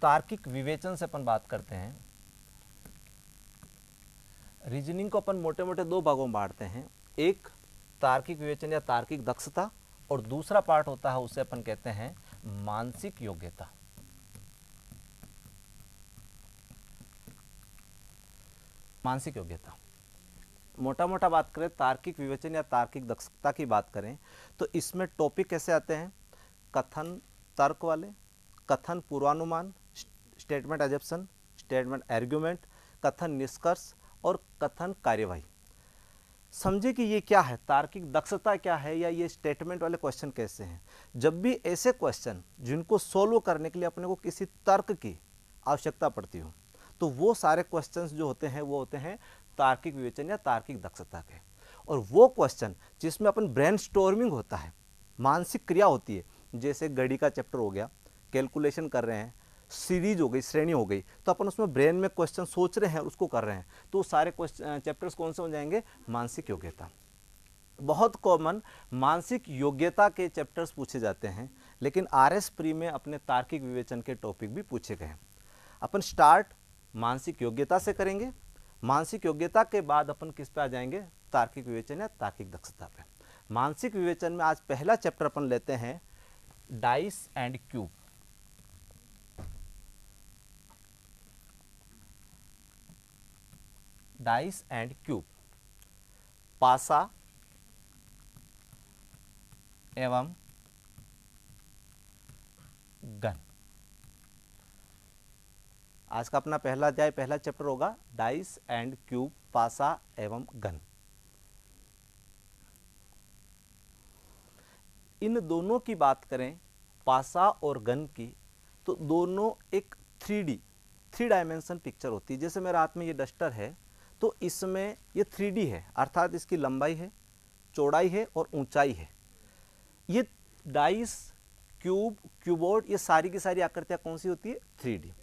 तार्किक विवेचन से अपन बात करते हैं। रीजनिंग को अपन मोटे मोटे दो भागों में बांटते हैं, एक तार्किक विवेचन या तार्किक दक्षता, और दूसरा पार्ट होता है उसे अपन कहते हैं मानसिक योग्यता। मानसिक योग्यता मोटा मोटा बात करें, तार्किक विवेचन या तार्किक दक्षता की बात करें तो इसमें टॉपिक कैसे आते हैं, कथन तर्क वाले, कथन पूर्वानुमान, स्टेटमेंट एजप्शन, स्टेटमेंट आर्ग्यूमेंट, कथन निष्कर्ष और कथन कार्यवाही। समझे कि ये क्या है, तार्किक दक्षता क्या है, या ये स्टेटमेंट वाले क्वेश्चन कैसे हैं। जब भी ऐसे क्वेश्चन जिनको सोल्व करने के लिए अपने को किसी तर्क की आवश्यकता पड़ती हो, तो वो सारे क्वेश्चंस जो होते हैं वो होते हैं तार्किक विवेचन या तार्किक दक्षता के। और वो क्वेश्चन जिसमें अपन ब्रेनस्टॉर्मिंग होता है, मानसिक क्रिया होती है, जैसे गणित का चैप्टर हो गया, कैलकुलेशन कर रहे हैं, सीरीज हो गई, श्रेणी हो गई, तो अपन उसमें ब्रेन में क्वेश्चन सोच रहे हैं, उसको कर रहे हैं, तो सारे क्वेश्चन चैप्टर्स कौन से हो जाएंगे, मानसिक योग्यता। बहुत कॉमन मानसिक योग्यता के चैप्टर्स पूछे जाते हैं, लेकिन आरएस प्री में अपने तार्किक विवेचन के टॉपिक भी पूछे गए हैं। अपन स्टार्ट मानसिक योग्यता से करेंगे, मानसिक योग्यता के बाद अपन किस पे आ जाएंगे, तार्किक विवेचन या तार्किक दक्षता पे। मानसिक विवेचन में आज पहला चैप्टर अपन लेते हैं dice and cube. Dice and cube, पासा एवं गन। आज का अपना पहला अध्याय, पहला चैप्टर होगा डाइस एंड क्यूब, पासा एवं गन। इन दोनों की बात करें, पासा और गन की, तो दोनों एक 3D, 3 डायमेंशन पिक्चर होती है। जैसे मेरे हाथ में ये डस्टर है, तो इसमें ये 3D है, अर्थात इसकी लंबाई है, चौड़ाई है और ऊंचाई है। ये डाइस, क्यूब, क्यूबोर्ड, ये सारी की सारी आकृतियां कौन सी होती है, 3D।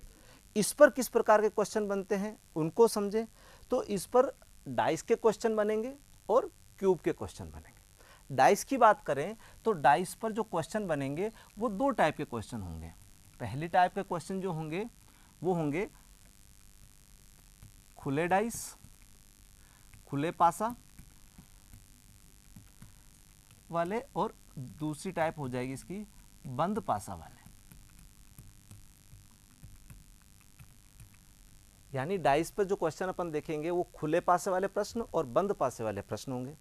इस पर किस प्रकार के क्वेश्चन बनते हैं उनको समझें, तो इस पर डाइस के क्वेश्चन बनेंगे और क्यूब के क्वेश्चन बनेंगे। डाइस की बात करें तो डाइस पर जो क्वेश्चन बनेंगे वो दो टाइप के क्वेश्चन होंगे। पहली टाइप के क्वेश्चन जो होंगे वो होंगे खुले डाइस, खुले पासा वाले, और दूसरी टाइप हो जाएगी इसकी बंद पासा वाले। यानी डाइस पर जो क्वेश्चन अपन देखेंगे वो खुले पासे वाले प्रश्न और बंद पासे वाले प्रश्न होंगे।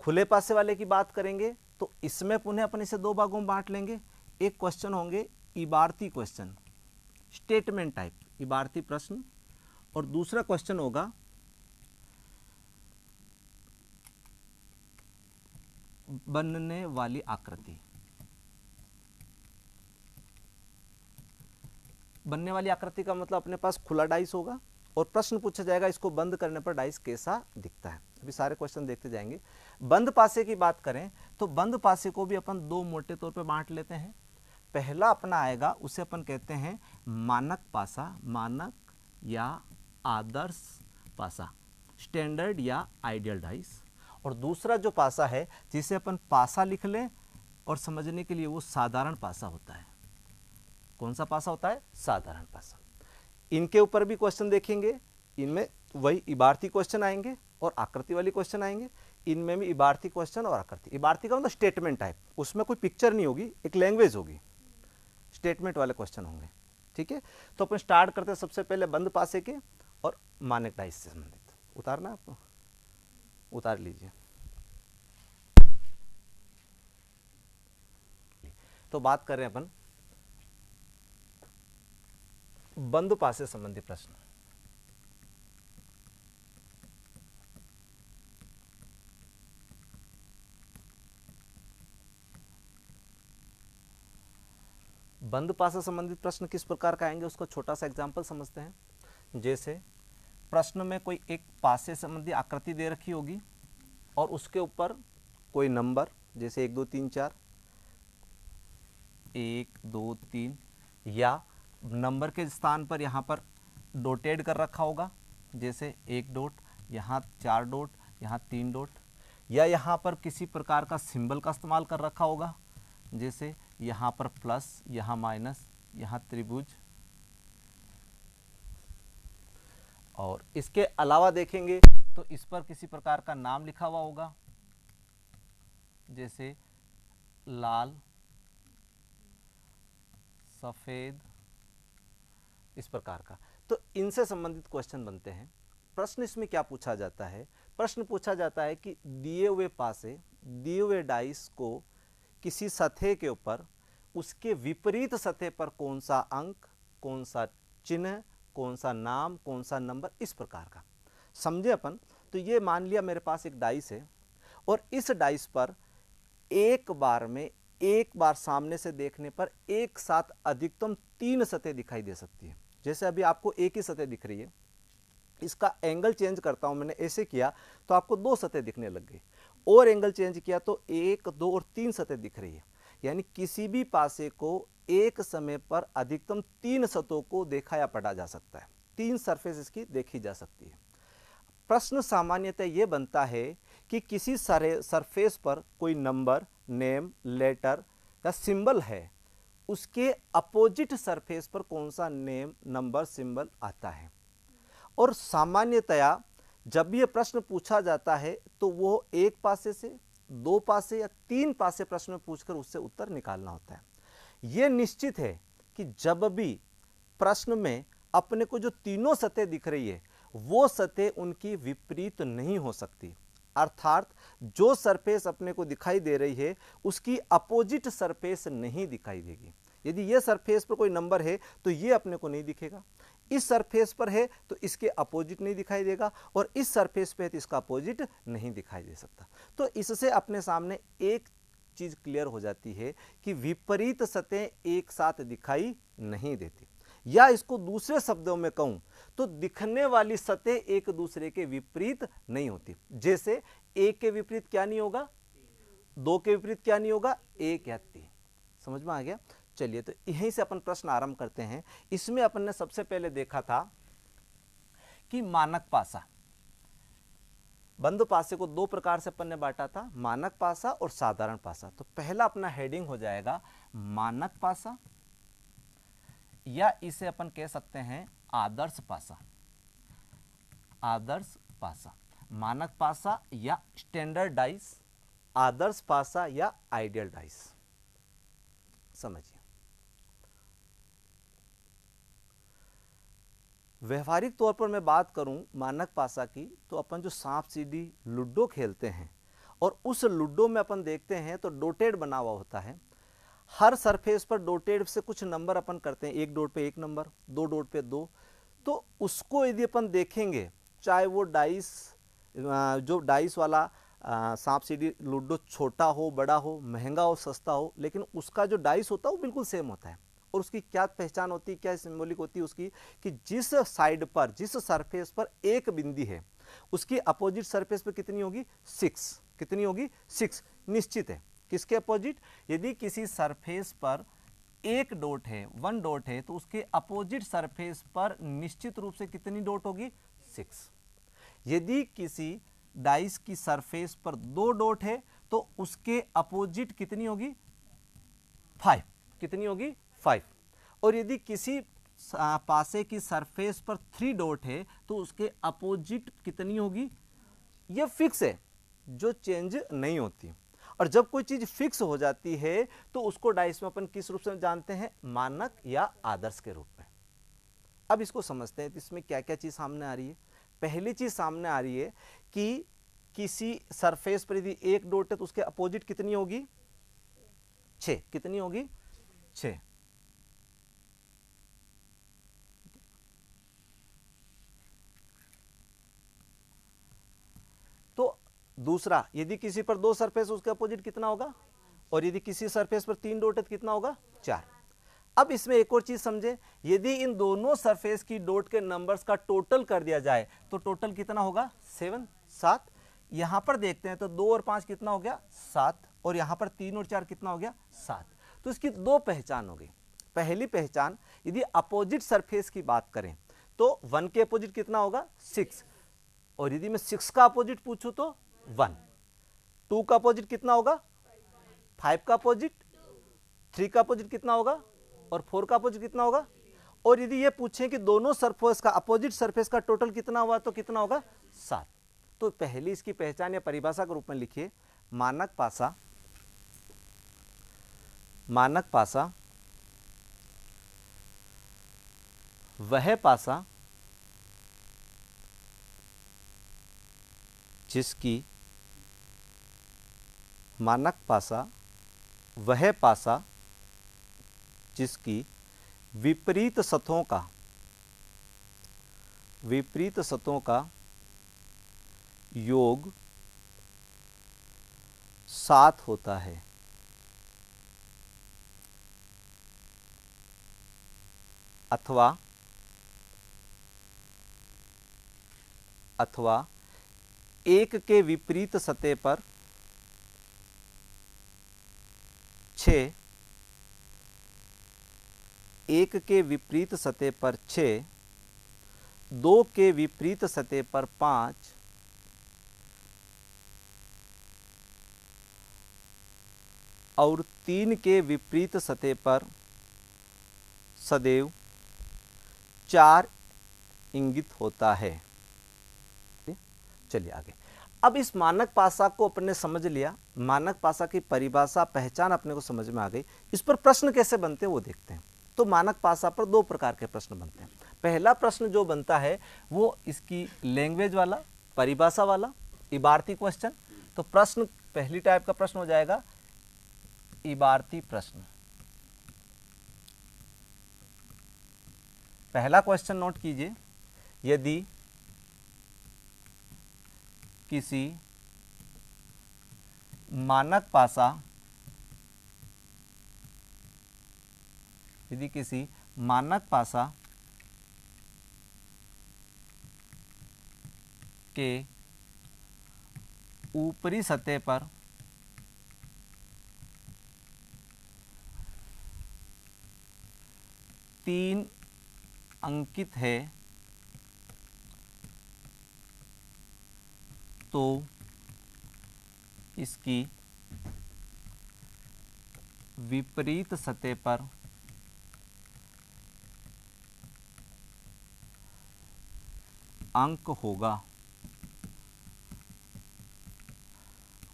खुले पासे वाले की बात करेंगे तो इसमें पुनः अपन इसे दो भागों में बांट लेंगे। एक क्वेश्चन होंगे इबारती क्वेश्चन, स्टेटमेंट टाइप, इबारती प्रश्न, और दूसरा क्वेश्चन होगा बनने वाली आकृति। बनने वाली आकृति का मतलब अपने पास खुला डाइस होगा और प्रश्न पूछा जाएगा इसको बंद करने पर डाइस कैसा दिखता है। अभी सारे क्वेश्चन देखते जाएंगे। बंद पासे की बात करें तो बंद पासे को भी अपन दो मोटे तौर पे बांट लेते हैं। पहला अपना आएगा, उसे अपन कहते हैं मानक पासा, मानक या आदर्श पासा, स्टैंडर्ड या आइडियल डाइस। और दूसरा जो पासा है जिसे अपन पासा लिख लें और समझने के लिए, वो साधारण पासा होता है। कौन सा पासा होता है, साधारण पासा। इनके ऊपर भी क्वेश्चन देखेंगे, इनमें वही इबारती क्वेश्चन आएंगे और आकृति वाली क्वेश्चन आएंगे। इनमें भी इबारती क्वेश्चन और आकृति। इबारती का मतलब स्टेटमेंट टाइप, उसमें कोई पिक्चर नहीं होगी, एक लैंग्वेज होगी। स्टेटमेंट वाले क्वेश्चन होंगे, ठीक है। तो अपन स्टार्ट करते हैं सबसे पहले बंद पासे के और मानक डाइस से संबंधित। उतारना आपको, उतार लीजिए। तो बात करें अपन बंद पासे संबंधी प्रश्न। बंद पासे संबंधित प्रश्न किस प्रकार का आएंगे उसका छोटा सा एग्जांपल समझते हैं। जैसे प्रश्न में कोई एक पासे संबंधी आकृति दे रखी होगी और उसके ऊपर कोई नंबर, जैसे 1 2 3 4, 1 2 3, या नंबर के स्थान पर यहाँ पर डॉटेड कर रखा होगा, जैसे 1 डॉट, यहाँ 4 डॉट, यहाँ 3 डॉट, या यहाँ पर किसी प्रकार का सिंबल का इस्तेमाल कर रखा होगा, जैसे यहाँ पर प्लस, यहाँ माइनस, यहाँ त्रिभुज, और इसके अलावा देखेंगे तो इस पर किसी प्रकार का नाम लिखा हुआ होगा, जैसे लाल, सफेद, इस प्रकार का। तो इनसे संबंधित क्वेश्चन बनते हैं। प्रश्न इसमें क्या पूछा जाता है? प्रश्न पूछा जाता है कि दिए हुए पासे, दिए हुए डाइस को किसी सतह के ऊपर उसके विपरीत सतह पर कौन सा अंक, कौन सा चिन्ह, कौन सा नाम, कौन सा नंबर, इस प्रकार का समझे अपन। तो ये मान लिया मेरे पास एक डाइस है और इस डाइस पर एक बार में, एक बार सामने से देखने पर एक साथ अधिकतम 3 सतह दिखाई दे सकती है। जैसे अभी आपको एक ही सतह दिख रही है, इसका एंगल चेंज करता हूं, मैंने ऐसे किया तो आपको 2 सतह दिखने लग गई, और एंगल चेंज किया तो 1, 2 और 3 सतह दिख रही है। यानी किसी भी पासे को एक समय पर अधिकतम 3 सतहों को देखा या पढ़ा जा सकता है, 3 सरफेस इसकी देखी जा सकती है। प्रश्न सामान्यतः यह बनता है कि किसी सरफेस पर कोई नंबर, नेम, लेटर या सिंबल है, उसके अपोजिट सरफेस पर कौन सा नेम, नंबर, सिंबल आता है। और सामान्यतया जब यह प्रश्न पूछा जाता है तो वो एक पासे से, 2 पासे या 3 पासे प्रश्न में पूछकर उससे उत्तर निकालना होता है। यह निश्चित है कि जब भी प्रश्न में अपने को जो तीनों सतह दिख रही है वो सतह उनकी विपरीत नहीं हो सकती, अर्थात जो सरफेस अपने को दिखाई दे रही है उसकी अपोजिट सरफेस नहीं दिखाई देगी। यदि ये सरफेस पर कोई नंबर है तो ये अपने को नहीं दिखेगा, इस सरफेस पर है तो इसके अपोजिट नहीं दिखाई देगा, और इस सरफेस पे है तो इसका अपोजिट नहीं दिखाई दे सकता। तो इससे अपने सामने एक चीज क्लियर हो जाती है कि विपरीत सतह एक साथ दिखाई नहीं देती, या इसको दूसरे शब्दों में कहूं तो दिखने वाली सतह एक दूसरे के विपरीत नहीं होती। जैसे एक के विपरीत क्या नहीं होगा, 2 के विपरीत क्या नहीं होगा, 1 या 3। समझ में आ गया? चलिए, तो यहीं से अपन प्रश्न आरंभ करते हैं। इसमें अपन ने सबसे पहले देखा था कि मानक पासा, बंद पासे को 2 प्रकार से अपन ने बांटा था, मानक पासा और साधारण पासा। तो पहला अपना हेडिंग हो जाएगा मानक पासा, या इसे अपन कह सकते हैं आदर्श पासा। आदर्श पासा, मानक पासा या स्टैंडर्ड डाइस, आदर्श पासा या आइडियल डाइस। समझिए, व्यवहारिक तौर पर मैं बात करूं मानक पासा की, तो अपन जो सांप सीढ़ी लूडो खेलते हैं और उस लूडो में अपन देखते हैं तो डोटेड बना हुआ होता है। हर सरफेस पर डोटेड से कुछ नंबर अपन करते हैं, 1 डॉट पे 1 नंबर, 2 डॉट पे 2। तो उसको यदि अपन देखेंगे, चाहे वो डाइस, जो डाइस वाला सांप सीढ़ी लूडो छोटा हो, बड़ा हो, महंगा हो, सस्ता हो, लेकिन उसका जो डाइस होता है वो बिल्कुल सेम होता है। और उसकी क्या पहचान होती है, क्या सिंबॉलिक होती है उसकी, कि जिस साइड पर, जिस सरफेस पर एक बिंदी है उसकी अपोजिट सरफेस पर कितनी होगी, 6। कितनी होगी, 6 निश्चित है। किसके अपोजिट? यदि किसी सरफेस पर एक डॉट है, 1 डॉट है, तो उसके अपोजिट सरफेस पर निश्चित रूप से कितनी डॉट होगी, 6। यदि किसी डाइस की सरफेस पर 2 डॉट है तो उसके अपोजिट कितनी होगी, 5। कितनी होगी, 5। और यदि किसी पासे की सरफेस पर 3 डॉट है तो उसके अपोजिट कितनी होगी, यह फिक्स है, जो चेंज नहीं होती। और जब कोई चीज फिक्स हो जाती है तो उसको डाइस में अपन किस रूप से जानते हैं, मानक या आदर्श के रूप में। अब इसको समझते हैं, इसमें क्या क्या चीज सामने आ रही है। पहली चीज सामने आ रही है कि किसी सरफेस पर यदि 1 डॉट है तो उसके अपोजिट कितनी होगी, 6। कितनी होगी, 6। तो दूसरा, यदि किसी पर 2 सरफेस, उसके अपोजिट कितना होगा, और यदि किसी सरफेस पर 3 डॉट है तो कितना होगा, 4। अब इसमें एक और चीज समझे, यदि इन दोनों सरफेस की डॉट के नंबर्स का टोटल कर दिया जाए तो टोटल कितना होगा, 7, 7। यहां पर देखते हैं तो 2 और 5 कितना हो गया, 7, और यहां पर 3 और 4 कितना हो गया, 7। तो इसकी 2 पहचान हो गई। पहली पहचान, यदि अपोजिट सरफेस की बात करें तो 1 के अपोजिट कितना होगा, 6, और यदि मैं 6 का अपोजिट पूछूं तो 1। 2 का अपोजिट कितना होगा, 5 का अपोजिट, 3 का अपोजिट कितना होगा, और 4 का अपोजिट कितना होगा, और यदि ये पूछें कि दोनों सरफेस का, अपोजिट सरफेस का टोटल कितना हुआ, तो कितना होगा 7। तो पहली इसकी पहचान या परिभाषा के रूप में लिखिए, मानक पासा, मानक पासा वह पासा जिसकी, मानक पासा वह पासा जिसकी विपरीत सतहों का, विपरीत सतहों का योग 7 होता है, अथवा एक के विपरीत सतह पर 6, एक के विपरीत सतह पर 6, 2 के विपरीत सतह पर 5, और 3 के विपरीत सतह पर सदैव 4 इंगित होता है। चलिए आगे। अब इस मानक पासा को अपने समझ लिया, मानक पासा की परिभाषा, पहचान अपने को समझ में आ गई। इस पर प्रश्न कैसे बनते हैं वो देखते हैं। तो मानक पासा पर 2 प्रकार के प्रश्न बनते हैं। पहला प्रश्न जो बनता है वो इसकी लैंग्वेज वाला, परिभाषा वाला, इबारती क्वेश्चन। तो प्रश्न पहली टाइप का प्रश्न हो जाएगा इबारती प्रश्न। पहला क्वेश्चन नोट कीजिए, यदि किसी मानक पासा, यदि किसी मानक पासा के ऊपरी सतह पर तीन अंकित है, तो इसकी विपरीत सतह पर अंक होगा।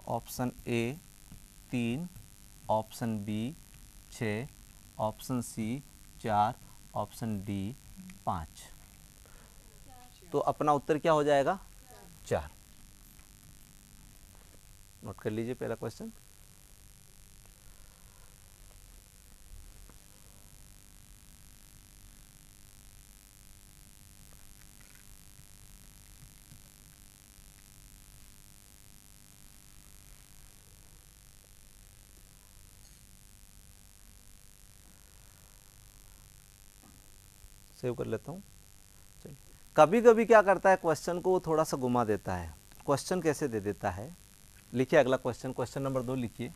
Option A 3, option B 6, option C 4, option D 5। तो अपना उत्तर क्या हो जाएगा? 4। नोट कर लीजिए पहला क्वेश्चन। सेव कर लेता हूँ। चलिए, कभी कभी क्या करता है, क्वेश्चन को वो थोड़ा सा घुमा देता है। क्वेश्चन कैसे दे देता है, लिखिए अगला क्वेश्चन, क्वेश्चन नंबर 2 लिखिए।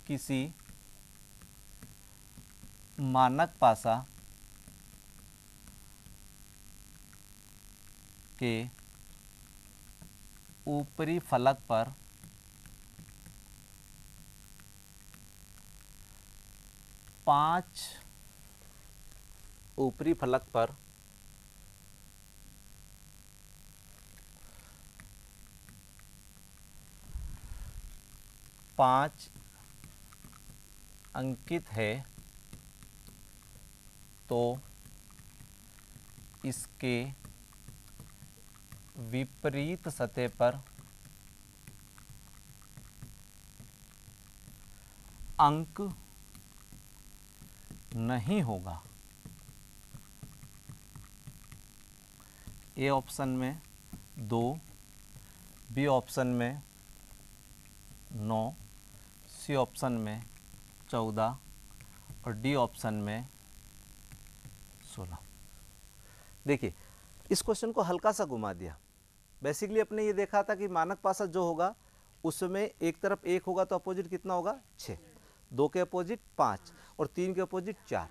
किसी मानक पासा के ऊपरी फलक पर ऊपरी फलक पर 5 अंकित है, तो इसके विपरीत सतह पर अंक नहीं होगा। ए ऑप्शन में 2, बी ऑप्शन में 9, सी ऑप्शन में 14 और डी ऑप्शन में 16। देखिए, इस क्वेश्चन को हल्का सा घुमा दिया। बेसिकली अपने ये देखा था कि मानक पासा जो होगा उसमें एक तरफ 1 होगा तो अपोजिट कितना होगा? 6, 2 के अपोजिट 5 और 3 के अपोजिट 4।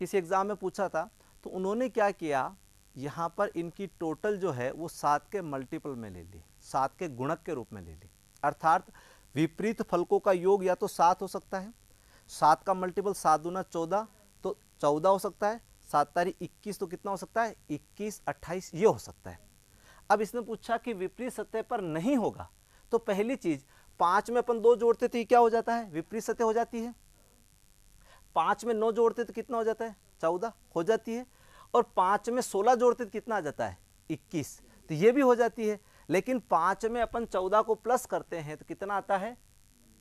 किसी एग्जाम में पूछा था तो उन्होंने क्या किया, यहाँ पर इनकी टोटल जो है वो 7 के मल्टीपल में ले ली, 7 के गुणक के रूप में ले ली। अर्थात विपरीत फलकों का योग या तो 7 हो सकता है, 7 का मल्टीपल 7 दूना 14, तो 14 हो सकता है, 7 तारीख 21, तो कितना हो सकता है 21, 28 ये हो सकता है। अब इसने पूछा कि विपरीत सतह पर नहीं होगा, तो पहली चीज 5 में अपन 2 जोड़ते तो ये क्या हो जाता है, विपरीत सतह हो जाती है। 5 में 9 जोड़ते तो कितना हो जाता है, 14 हो जाती है। और 5 में 16 जोड़ते तो कितना आ जाता है, 21, तो ये भी हो जाती है। लेकिन 5 में अपन 14 को प्लस करते हैं तो कितना आता है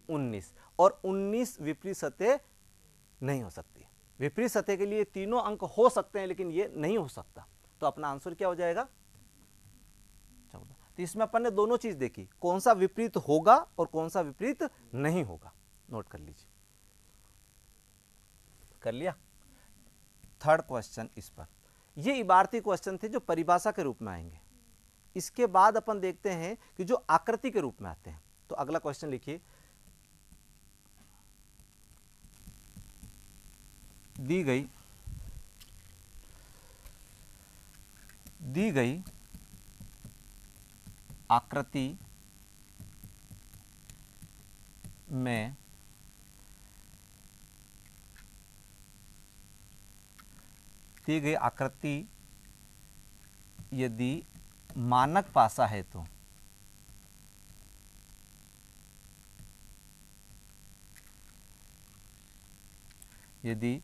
19, और 19 विपरीत सतह नहीं हो सकती। विपरीत सतह के लिए तीनों अंक हो सकते हैं लेकिन ये नहीं हो सकता, तो अपना आंसर क्या हो जाएगा 14। तो इसमें अपन ने दोनों चीज देखी, कौन सा विपरीत होगा और कौन सा विपरीत नहीं होगा, नोट कर लीजिए। कर लिया। थर्ड क्वेश्चन इस पर, ये इबारती क्वेश्चन थे जो परिभाषा के रूप में आएंगे। इसके बाद अपन देखते हैं कि जो आकृति के रूप में आते हैं। तो अगला क्वेश्चन लिखिए, दी गई आकृति में दी गई आकृति यदि मानक पासा है तो यदि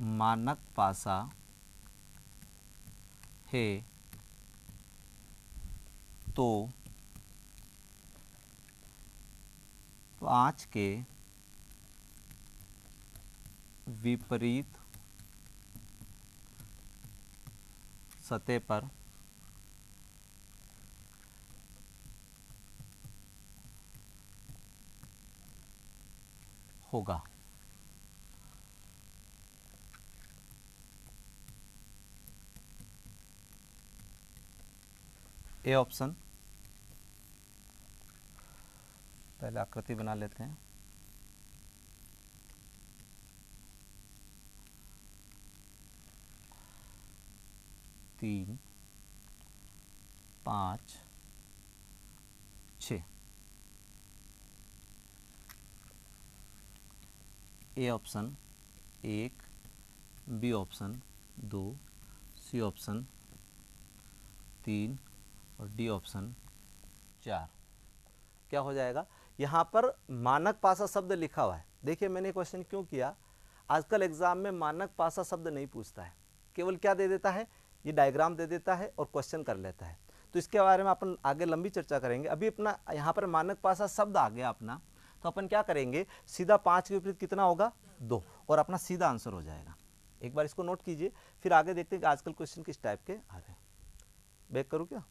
मानक पासा है तो 5 के विपरीत सतह पर होगा। ए ऑप्शन, पहले आकृति बना लेते हैं। तीन, 5, 6, A option 1, B option 2, C option 3 और डी ऑप्शन 4। क्या हो जाएगा, यहाँ पर मानक पासा शब्द लिखा हुआ है। देखिए मैंने क्वेश्चन क्यों किया, आजकल एग्जाम में मानक पासा शब्द नहीं पूछता है, केवल क्या दे देता है, ये डायग्राम दे देता है और क्वेश्चन कर लेता है। तो इसके बारे में अपन आगे लंबी चर्चा करेंगे। अभी अपना यहाँ पर मानक पासा शब्द आ गया अपना, तो अपन क्या करेंगे, सीधा 5 के विपरीत कितना होगा 2, और अपना सीधा आंसर हो जाएगा। एक बार इसको नोट कीजिए, फिर आगे देखते हैं कि आजकल क्वेश्चन किस टाइप के आ रहे हैं। बैक करूँ क्या,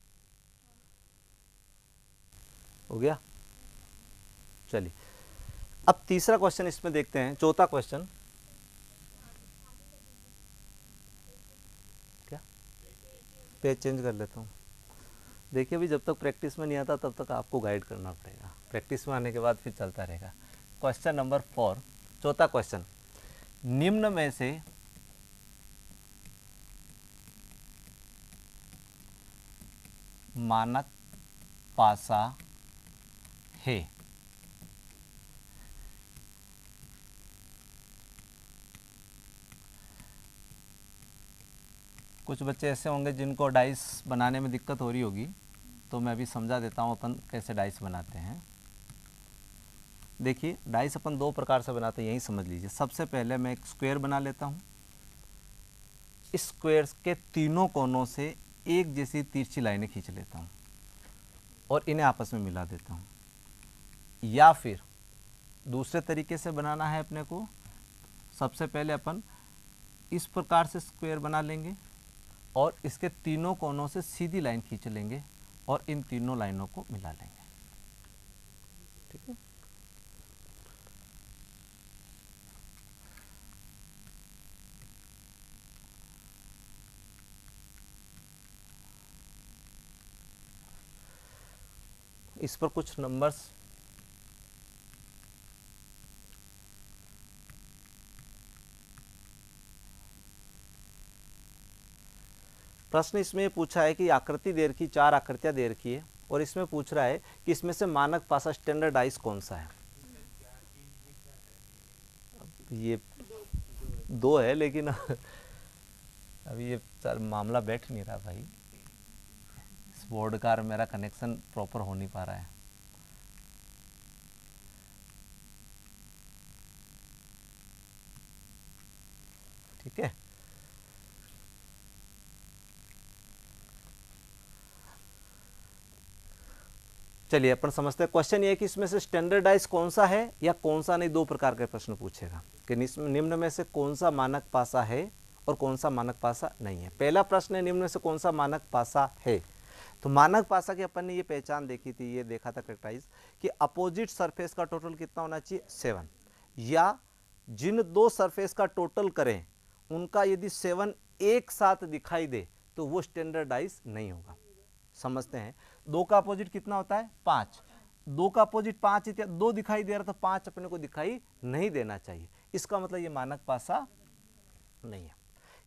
हो गया। चलिए अब तीसरा क्वेश्चन इसमें देखते हैं, चौथा क्वेश्चन। क्या, पेज चेंज कर लेता हूँ। देखिए अभी जब तक प्रैक्टिस में नहीं आता तब तक आपको गाइड करना पड़ेगा, प्रैक्टिस में आने के बाद फिर चलता रहेगा। क्वेश्चन नंबर 4, चौथा क्वेश्चन, निम्न में से मानक पासा है। कुछ बच्चे ऐसे होंगे जिनको डाइस बनाने में दिक्कत हो रही होगी, तो मैं अभी समझा देता हूँ अपन कैसे डाइस बनाते हैं। देखिए डाइस अपन 2 प्रकार से बनाते हैं, यही समझ लीजिए। सबसे पहले मैं एक स्क्वायर बना लेता हूँ, इस स्क्वायर के तीनों कोनों से एक जैसी तिरछी लाइनें खींच लेता हूँ और इन्हें आपस में मिला देता हूँ। या फिर दूसरे तरीके से बनाना है अपने को, सबसे पहले अपन इस प्रकार से स्क्वायर बना लेंगे और इसके तीनों कोनों से सीधी लाइन खींच लेंगे और इन तीनों लाइनों को मिला लेंगे। ठीक है, इस पर कुछ नंबर्स प्रश्न इसमें पूछा है कि आकृति दे रखी, 4 आकृतियां दे रखी है और इसमें पूछ रहा है कि इसमें से मानक पासा स्टैंडर्डाइज कौन सा है। ये दो है लेकिन अभी ये सर मामला बैठ नहीं रहा भाई, इस बोर्ड का और मेरा कनेक्शन प्रॉपर हो नहीं पा रहा है। ठीक है, चलिए अपन समझते हैं। क्वेश्चन ये है कि इसमें से स्टैंडर्डाइज कौन सा है या कौन सा नहीं, दो प्रकार के प्रश्न पूछेगा कि निम्न में से कौन सा मानक पासा है और कौन सा मानक पासा नहीं है। पहला प्रश्न है निम्न में से कौन सा मानक पासा है। तो मानक पासा की अपन ने ये पहचान देखी थी, ये देखा था कैरेक्टराइज कि अपोजिट सरफेस का टोटल कितना होना चाहिए 7, या जिन दो सरफेस का टोटल करें उनका यदि 7 एक साथ दिखाई दे तो वो स्टैंडर्डाइज नहीं होगा। समझते हैं, 2 का अपोजिट कितना होता है 5, 2 का अपोजिट 5 इत्यादि 2 दिखाई दे रहा तो 5 अपने को दिखाई नहीं देना चाहिए, इसका मतलब ये मानक पासा नहीं है।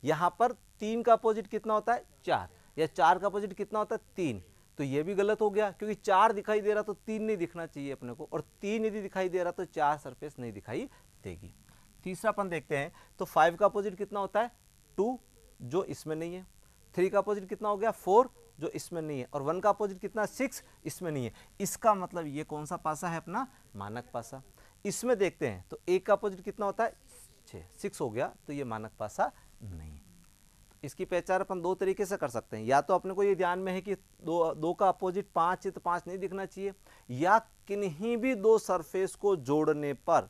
यहां पर 3 का अपोजिट कितना होता है 4, या 4 का अपोजिट कितना होता है 3, तो ये भी गलत हो गया क्योंकि 4 दिखाई दे रहा तो 3 नहीं दिखना चाहिए अपने को, और 3 यदि दिखाई दे रहा तो 4 सरफेस नहीं दिखाई देगी। तीसरा अपन देखते हैं, तो 5 का अपोजिट कितना होता है 2, जो इसमें नहीं है। 3 का अपोजिट कितना हो गया 4, जो इसमें नहीं है, और 1 का अपोजिट कितना 6, इसमें नहीं है। इसका मतलब ये कौन सा पासा है अपना मानक पासा। इसमें देखते हैं तो 1 का अपोजिट कितना होता है 6 हो गया, तो ये मानक पासा नहीं है। इसकी पहचान अपन दो तरीके से कर सकते हैं, या तो अपने को ये ध्यान में है कि दो का अपोजिट 5 है तो 5 नहीं दिखना चाहिए, या किन्हीं भी दो सरफेस को जोड़ने पर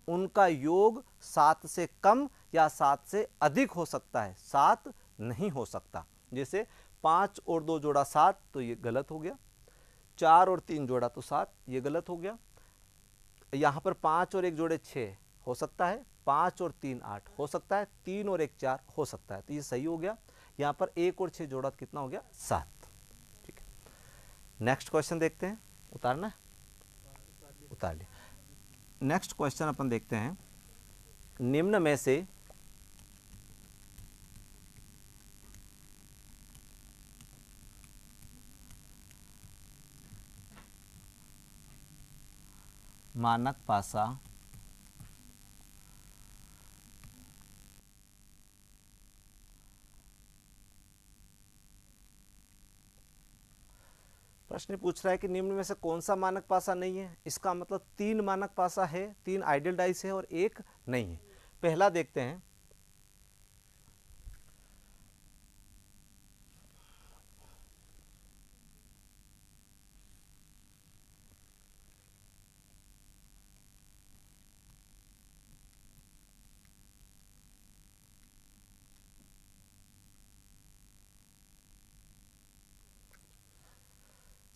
उनका योग 7 से कम या 7 से अधिक हो सकता है, 7 नहीं हो सकता। जैसे 5 और 2 जोड़ा 7, तो ये गलत हो गया। 4 और 3 जोड़ा तो 7, ये गलत हो गया। यहाँ पर 5 और 1 जोड़े 6 हो सकता है, 5 और 3 8 हो सकता है, 3 और 1 4 हो सकता है, तो ये सही हो गया। यहाँ पर 1 और 6 जोड़ा कितना हो गया 7। ठीक है, नेक्स्ट क्वेश्चन देखते हैं। उतारना है, उतार लिया। नेक्स्ट क्वेश्चन अपन देखते हैं, निम्न में से मानक पासा प्रश्न पूछ रहा है कि निम्न में से कौन सा मानक पासा नहीं है। इसका मतलब 3 मानक पासा है, 3 आइडियल डाइस है और 1 नहीं है। पहला देखते हैं,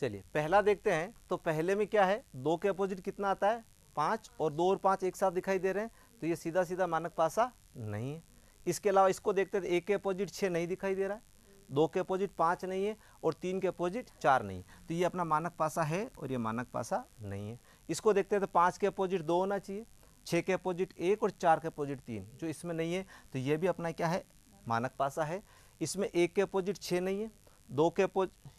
चलिए पहला देखते हैं। तो पहले में क्या है, 2 के अपोजिट कितना आता है 5, और 2 और 5 एक साथ दिखाई दे रहे हैं, तो ये सीधा सीधा मानक पासा नहीं है। इसके अलावा इसको देखते हैं, 1 के अपोजिट 6 नहीं दिखाई दे रहा है, 2 के अपोजिट 5 नहीं है, और 3 के अपोजिट 4 नहीं है, तो ये अपना मानक पासा है और ये मानक पासा नहीं है। इसको देखते हैं, तो 5 के अपोजिट 2 होना चाहिए, 6 के अपोजिट 1 और 4 के अपोजिट 3, जो इसमें नहीं है, तो ये भी अपना क्या है मानक पासा है। इसमें 1 के अपोजिट 6 नहीं है, 2 के अपोजिट,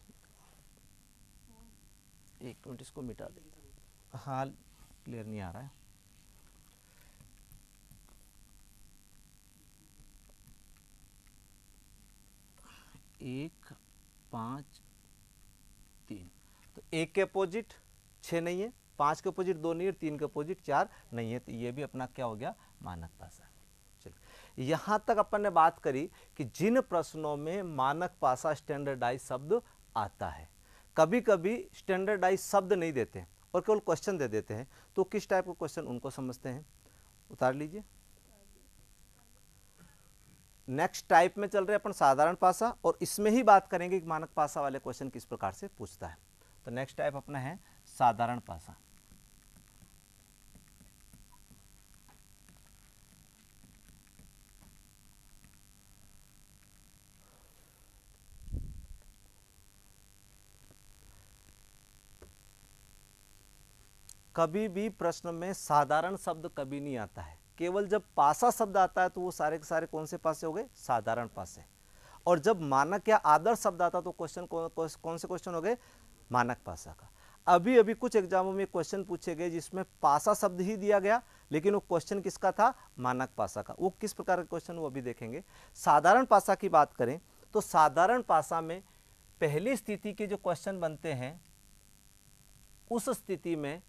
एक मिनट इसको मिटा देता, हाँ क्लियर नहीं आ रहा है। एक 5 3, तो 1 के अपोजिट 6 नहीं है, 5 के अपोजिट 2 नहीं है, 3 के अपोजिट 4 नहीं है, तो ये भी अपना क्या हो गया मानक पासा। चलिए यहां तक अपन ने बात करी कि जिन प्रश्नों में मानक पासा स्टैंडर्डाइज शब्द आता है। कभी कभी स्टैंडर्डाइज शब्द नहीं देते और केवल क्वेश्चन दे देते हैं, तो किस टाइप का क्वेश्चन उनको समझते हैं। उतार लीजिए। नेक्स्ट टाइप में चल रहे अपन साधारण पासा, और इसमें ही बात करेंगे कि मानक पासा वाले क्वेश्चन किस प्रकार से पूछता है। तो नेक्स्ट टाइप अपना है साधारण पासा। कभी भी प्रश्न में साधारण शब्द कभी नहीं आता है, केवल जब पासा शब्द आता है तो वो सारे के सारे कौन से पासे हो गए साधारण पासे, और जब मानक या आदर्श शब्द आता तो क्वेश्चन कौन से क्वेश्चन हो गए मानक पासा का। अभी अभी कुछ एग्जामों में क्वेश्चन पूछे गए जिसमें पासा शब्द ही दिया गया, लेकिन वो क्वेश्चन किसका था? मानक पासा का। वो किस प्रकार का क्वेश्चन, वो अभी देखेंगे। साधारण पासा की बात करें तो साधारण पासा में पहली स्थिति के जो क्वेश्चन बनते हैं, उस स्थिति में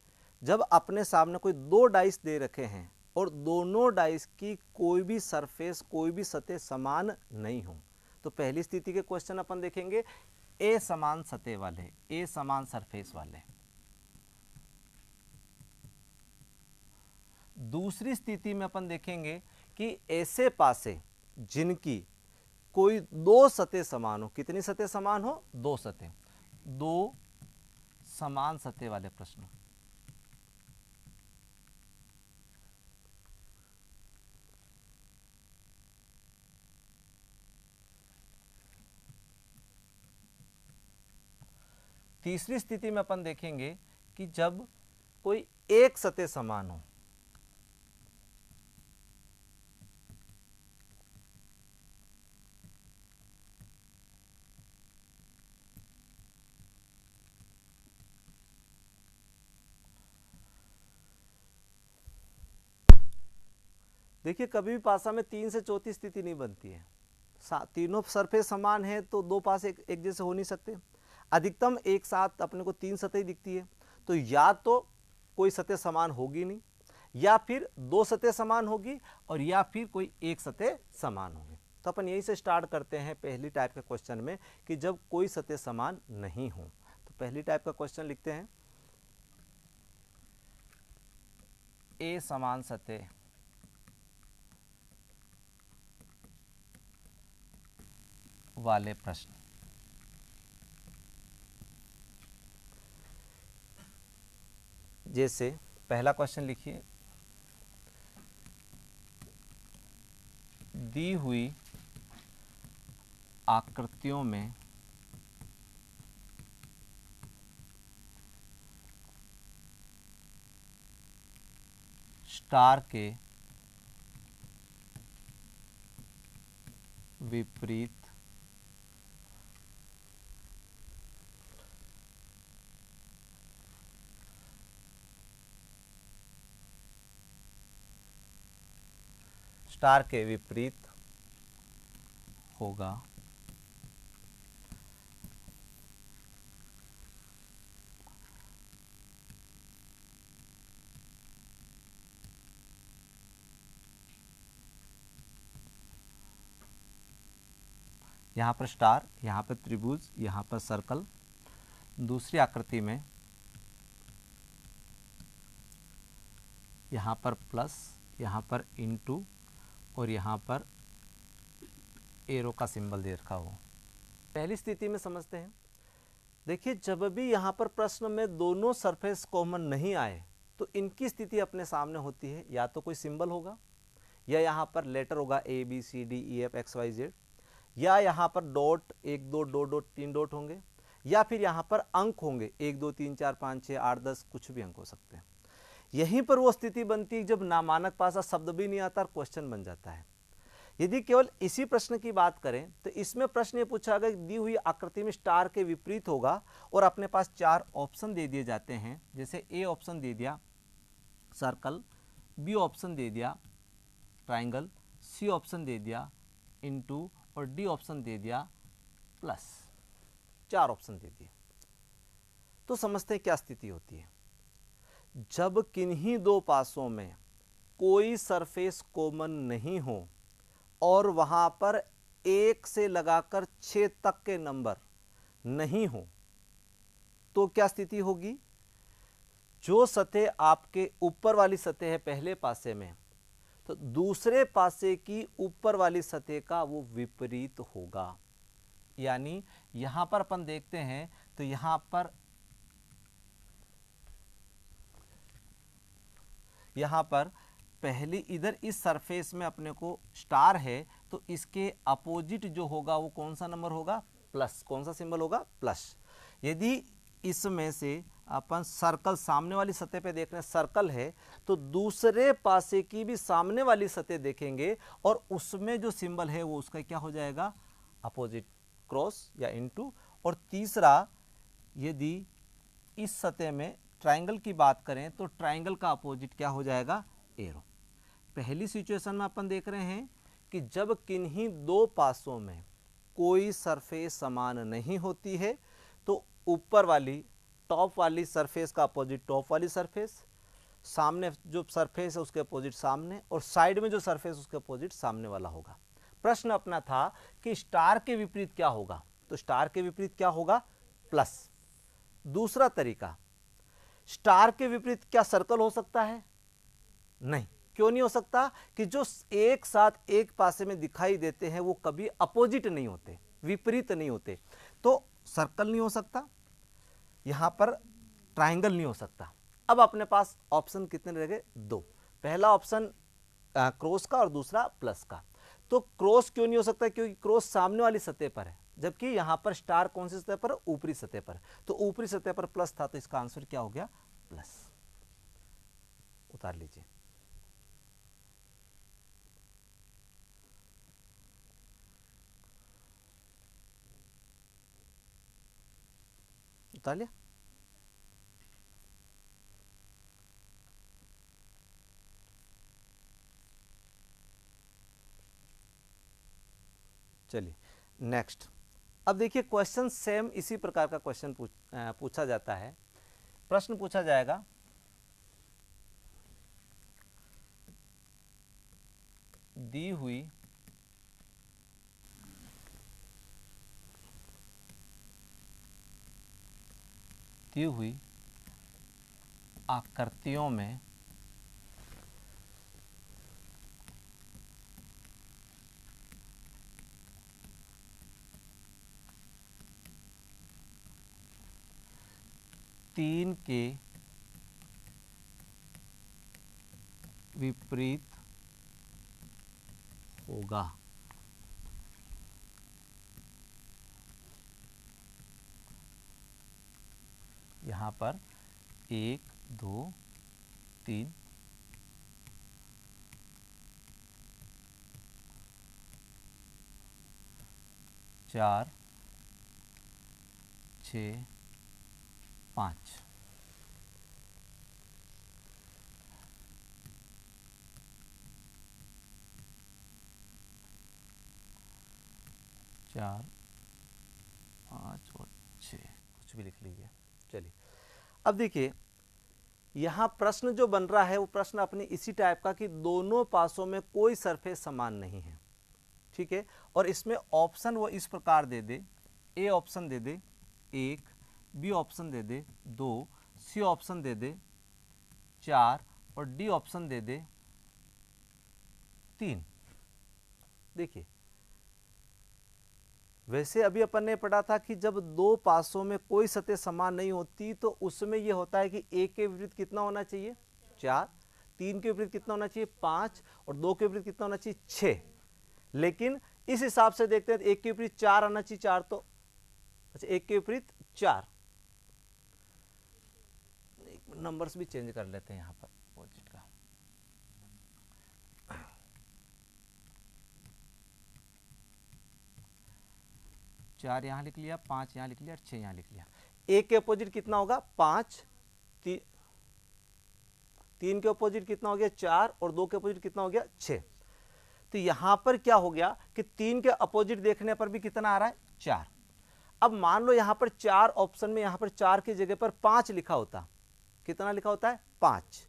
जब अपने सामने कोई दो डाइस दे रखे हैं और दोनों डाइस की कोई भी सरफेस, कोई भी सतह समान नहीं हो, तो पहली स्थिति के क्वेश्चन अपन देखेंगे ए समान सतह वाले, ए समान सरफेस वाले। दूसरी स्थिति में अपन देखेंगे कि ऐसे पासे जिनकी कोई दो सतह समान हो। कितनी सतह समान हो? दो सतह, दो समान सतह वाले प्रश्न। तीसरी स्थिति में अपन देखेंगे कि जब कोई एक सतह समान हो। देखिए, कभी भी पासा में तीन से चौथी स्थिति नहीं बनती है। तीनों सरफेस समान है तो दो पास एक जैसे हो नहीं सकते। अधिकतम एक साथ अपने को तीन सतह दिखती है, तो या तो कोई सतह समान होगी नहीं, या फिर दो सतह समान होगी, और या फिर कोई एक सतह समान होगी। तो अपन यही से स्टार्ट करते हैं पहली टाइप के क्वेश्चन में कि जब कोई सतह समान नहीं हो। तो पहली टाइप का क्वेश्चन लिखते हैं, ए समान सतह वाले प्रश्न। जैसे पहला क्वेश्चन लिखिए, दी हुई आकृतियों में स्टार के विपरीत होगा। यहाँ पर स्टार, यहाँ पर त्रिभुज, यहाँ पर सर्कल। दूसरी आकृति में यहाँ पर प्लस, यहाँ पर इनटू, और यहाँ पर एरो का सिंबल दे रखा हो। पहली स्थिति में समझते हैं। देखिए, जब भी यहाँ पर प्रश्न में दोनों सरफेस कॉमन नहीं आए तो इनकी स्थिति अपने सामने होती है, या तो कोई सिंबल होगा, या यहाँ पर लेटर होगा A B C D E F X Y Z, या यहाँ पर डॉट, एक दो डॉट डॉट तीन डॉट होंगे, या फिर यहाँ पर अंक होंगे 1 2 3 4 5 6 8 10, कुछ भी अंक हो सकते हैं। यहीं पर वो स्थिति बनती है जब नामानक पासा शब्द भी नहीं आता और क्वेश्चन बन जाता है। यदि केवल इसी प्रश्न की बात करें तो इसमें प्रश्न ये पूछा गया, दी हुई आकृति में स्टार के विपरीत होगा, और अपने पास चार ऑप्शन दे दिए जाते हैं। जैसे ए ऑप्शन दे दिया सर्कल, बी ऑप्शन दे दिया ट्राइंगल, सी ऑप्शन दे दिया इनटू, और डी ऑप्शन दे दिया प्लस। चार ऑप्शन दे दिए। तो समझते हैं क्या स्थिति होती है। जब किन्हीं दो पासों में कोई सरफेस कॉमन नहीं हो और वहां पर 1 से लगाकर 6 तक के नंबर नहीं हो, तो क्या स्थिति होगी? जो सतह आपके ऊपर वाली सतह है पहले पासे में, तो दूसरे पासे की ऊपर वाली सतह का वो विपरीत होगा। यानी यहां पर अपन देखते हैं तो यहां पर पहली इधर इस सरफेस में अपने को स्टार है, तो इसके अपोजिट जो होगा वो कौन सा नंबर होगा? प्लस। कौन सा सिंबल होगा? प्लस। यदि इसमें से अपन सर्कल, सामने वाली सतह पे देख रहे हैं सर्कल है, तो दूसरे पासे की भी सामने वाली सतह देखेंगे और उसमें जो सिंबल है वो उसका क्या हो जाएगा? अपोजिट, क्रॉस या इनटू। और तीसरा, यदि इस सतह में ट्रायंगल की बात करें तो ट्रायंगल का अपोजिट क्या हो जाएगा, एरो। पहली सिचुएशन में अपन देख रहे हैं कि जब किन्हीं दो पासों में कोई सरफेस समान नहीं होती है तो ऊपर वाली टॉप वाली सरफेस का अपोजिट टॉप वाली सरफेस, सामने जो सरफेस है उसके अपोजिट सामने, और साइड में जो सरफेस उसके अपोजिट सामने वाला होगा। प्रश्न अपना था कि स्टार के विपरीत क्या होगा, तो स्टार के विपरीत क्या होगा, प्लस। दूसरा तरीका, स्टार के विपरीत क्या सर्कल हो सकता है, नहीं। क्यों नहीं हो सकता, कि जो एक साथ एक पासे में दिखाई देते हैं वो कभी अपोजिट नहीं होते, विपरीत नहीं होते। तो सर्कल नहीं हो सकता, यहां पर ट्रायंगल नहीं हो सकता। अब अपने पास ऑप्शन कितने रह गए, दो। पहला ऑप्शन क्रॉस का और दूसरा प्लस का। तो क्रॉस क्यों नहीं हो सकता, क्योंकि क्रॉस सामने वाली सतह पर है, जबकि यहां पर स्टार कौन सी सतह पर, ऊपरी सतह पर। तो ऊपरी सतह पर प्लस था, तो इसका आंसर क्या हो गया, प्लस। उतार लीजिए। उतार लिया। चलिए नेक्स्ट। अब देखिए क्वेश्चन सेम इसी प्रकार का क्वेश्चन पूछा जाता है। प्रश्न पूछा जाएगा, दी हुई आकृतियों में तीन के विपरीत होगा। यहां पर 1 2 3 4 6 5। चार, 5 और 6, कुछ भी लिख लीजिए। चलिए अब देखिए यहां प्रश्न जो बन रहा है वो प्रश्न अपने इसी टाइप का कि दोनों पासों में कोई सरफेस समान नहीं है, ठीक है। और इसमें ऑप्शन वो इस प्रकार दे दे, ए ऑप्शन दे दे 1, बी ऑप्शन दे दे 2, सी ऑप्शन दे दे 4 और डी ऑप्शन दे दे 3। देखिए वैसे अभी अपन ने पढ़ा था कि जब दो पासों में कोई सतह समान नहीं होती तो उसमें यह होता है कि एक के विपरीत कितना होना चाहिए, 4, 3 के विपरीत कितना होना चाहिए, 5 और 2 के विपरीत कितना होना चाहिए, 6। लेकिन इस हिसाब से देखते हैं एक के विपरीत 4 आना चाहिए, 4 तो अच्छा एक के विपरीत 4, नंबर्स भी चेंज कर लेते हैं यहां पर अपोजिट का। चार यहां लिख लिया, 5 यहां लिख लिया, 6 यहां लिख लिया। एक के अपोजिट कितना होगा, 5, 3 के अपोजिट कितना हो गया, 4 और 2 के अपोजिट कितना हो गया, 6। तो यहां पर क्या हो गया कि 3 के अपोजिट देखने पर भी कितना आ रहा है, 4। अब मान लो यहां पर 4 ऑप्शन में, यहां पर 4 की जगह पर 5 लिखा होता, कितना लिखा होता है, 5।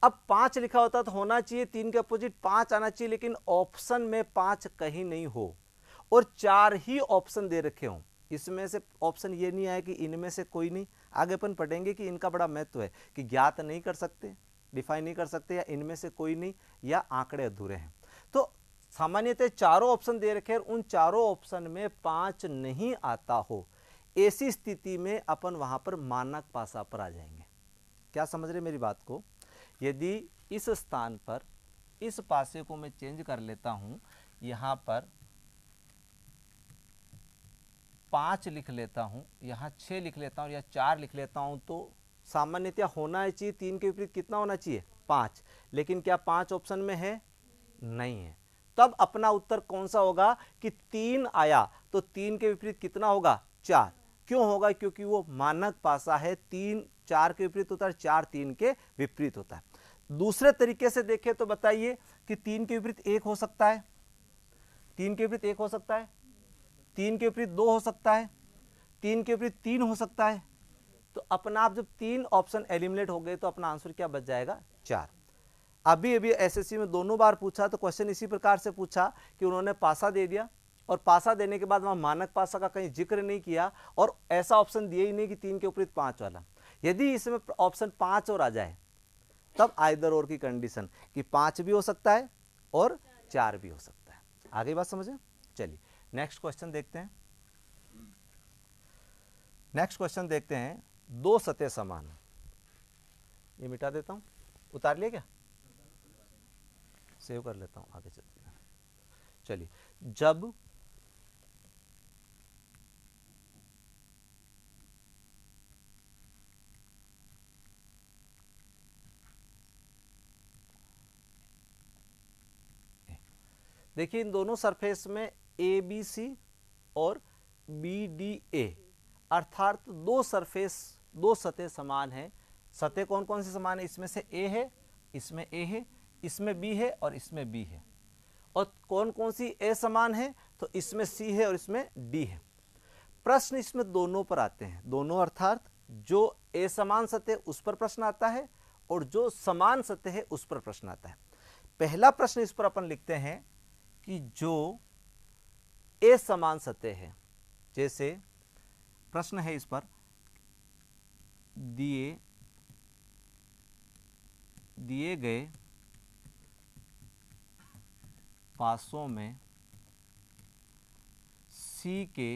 अब 5 लिखा होता तो होना चाहिए 3 के अपोजिट 5 आना चाहिए, लेकिन ऑप्शन में 5 कहीं नहीं हो और 4 ही ऑप्शन दे रखे हों। इसमें से ऑप्शन ये नहीं आया कि इनमें से कोई नहीं। आगे अपन पढ़ेंगे कि इनका बड़ा महत्व है कि ज्ञात नहीं कर सकते, डिफाइन नहीं कर सकते, या इनमें से कोई नहीं, या आंकड़े अधूरे हैं। तो सामान्यतः चारों ऑप्शन दे रखे हैं, उन चारों ऑप्शन में 5 नहीं आता हो, ऐसी स्थिति में अपन वहां पर मानक पासा पर आ जाएंगे। क्या समझ रहे मेरी बात को? यदि इस स्थान पर इस पासे को मैं चेंज कर लेता हूं, यहां पर 5 लिख लेता हूं, यहां 6 लिख लेता हूं या 4 लिख लेता हूं, तो सामान्यतः होना चाहिए 3 के विपरीत कितना होना चाहिए, 5। लेकिन क्या 5 ऑप्शन में है, नहीं है। तब अपना उत्तर कौन सा होगा कि 3 आया तो 3 के विपरीत कितना होगा, 4। क्यों होगा? क्योंकि वो मानक पासा है, 3 4 के विपरीत होता है, 4 3 के विपरीत होता है। दूसरे तरीके से देखें तो बताइए कि 3 के विपरीत 1 हो सकता है, 3 के विपरीत 1 हो सकता है, 3 के विपरीत 2 हो सकता है, 3 के विपरीत 3 हो सकता है। तो अपना आप जब 3 ऑप्शन एलिमिनेट हो गए तो अपना आंसर क्या बच जाएगा? 4। अभी अभी एसएससी में दोनों बार पूछा तो क्वेश्चन इसी प्रकार से पूछा कि उन्होंने पासा दे दिया और पासा देने के बाद वहां मानक पासा का कहीं जिक्र नहीं किया और ऐसा ऑप्शन दिया ही नहीं कि 3 के विपरीत 5 वाला। यदि इसमें ऑप्शन 5 और आ जाए तब आइदर और की कंडीशन कि 5 भी हो सकता है और 4 भी हो सकता है। आगे बात समझे? चलिए नेक्स्ट क्वेश्चन देखते हैं। नेक्स्ट क्वेश्चन देखते हैं, 2 सतह समान। ये मिटा देता हूं, उतार लिया क्या? सेव कर लेता हूं, आगे चलते हैं। चलिए, जब देखिए इन दोनों सरफेस में ए बी सी और बी डी ए अर्थात 2 सरफेस 2 सतह समान है। सतह कौन कौन सी समान है? इसमें से ए है, इसमें ए है, इसमें बी है और इसमें बी है। और कौन कौन सी ए समान है? तो इसमें सी है और इसमें डी है। प्रश्न इसमें दोनों पर आते हैं, दोनों अर्थात जो ए समान सतह उस पर प्रश्न आता है और जो समान सतह है उस पर प्रश्न आता है। पहला प्रश्न इस पर अपन लिखते हैं कि जो ए समान सतह है, जैसे प्रश्न है इस पर, दिए गए पासों में सी के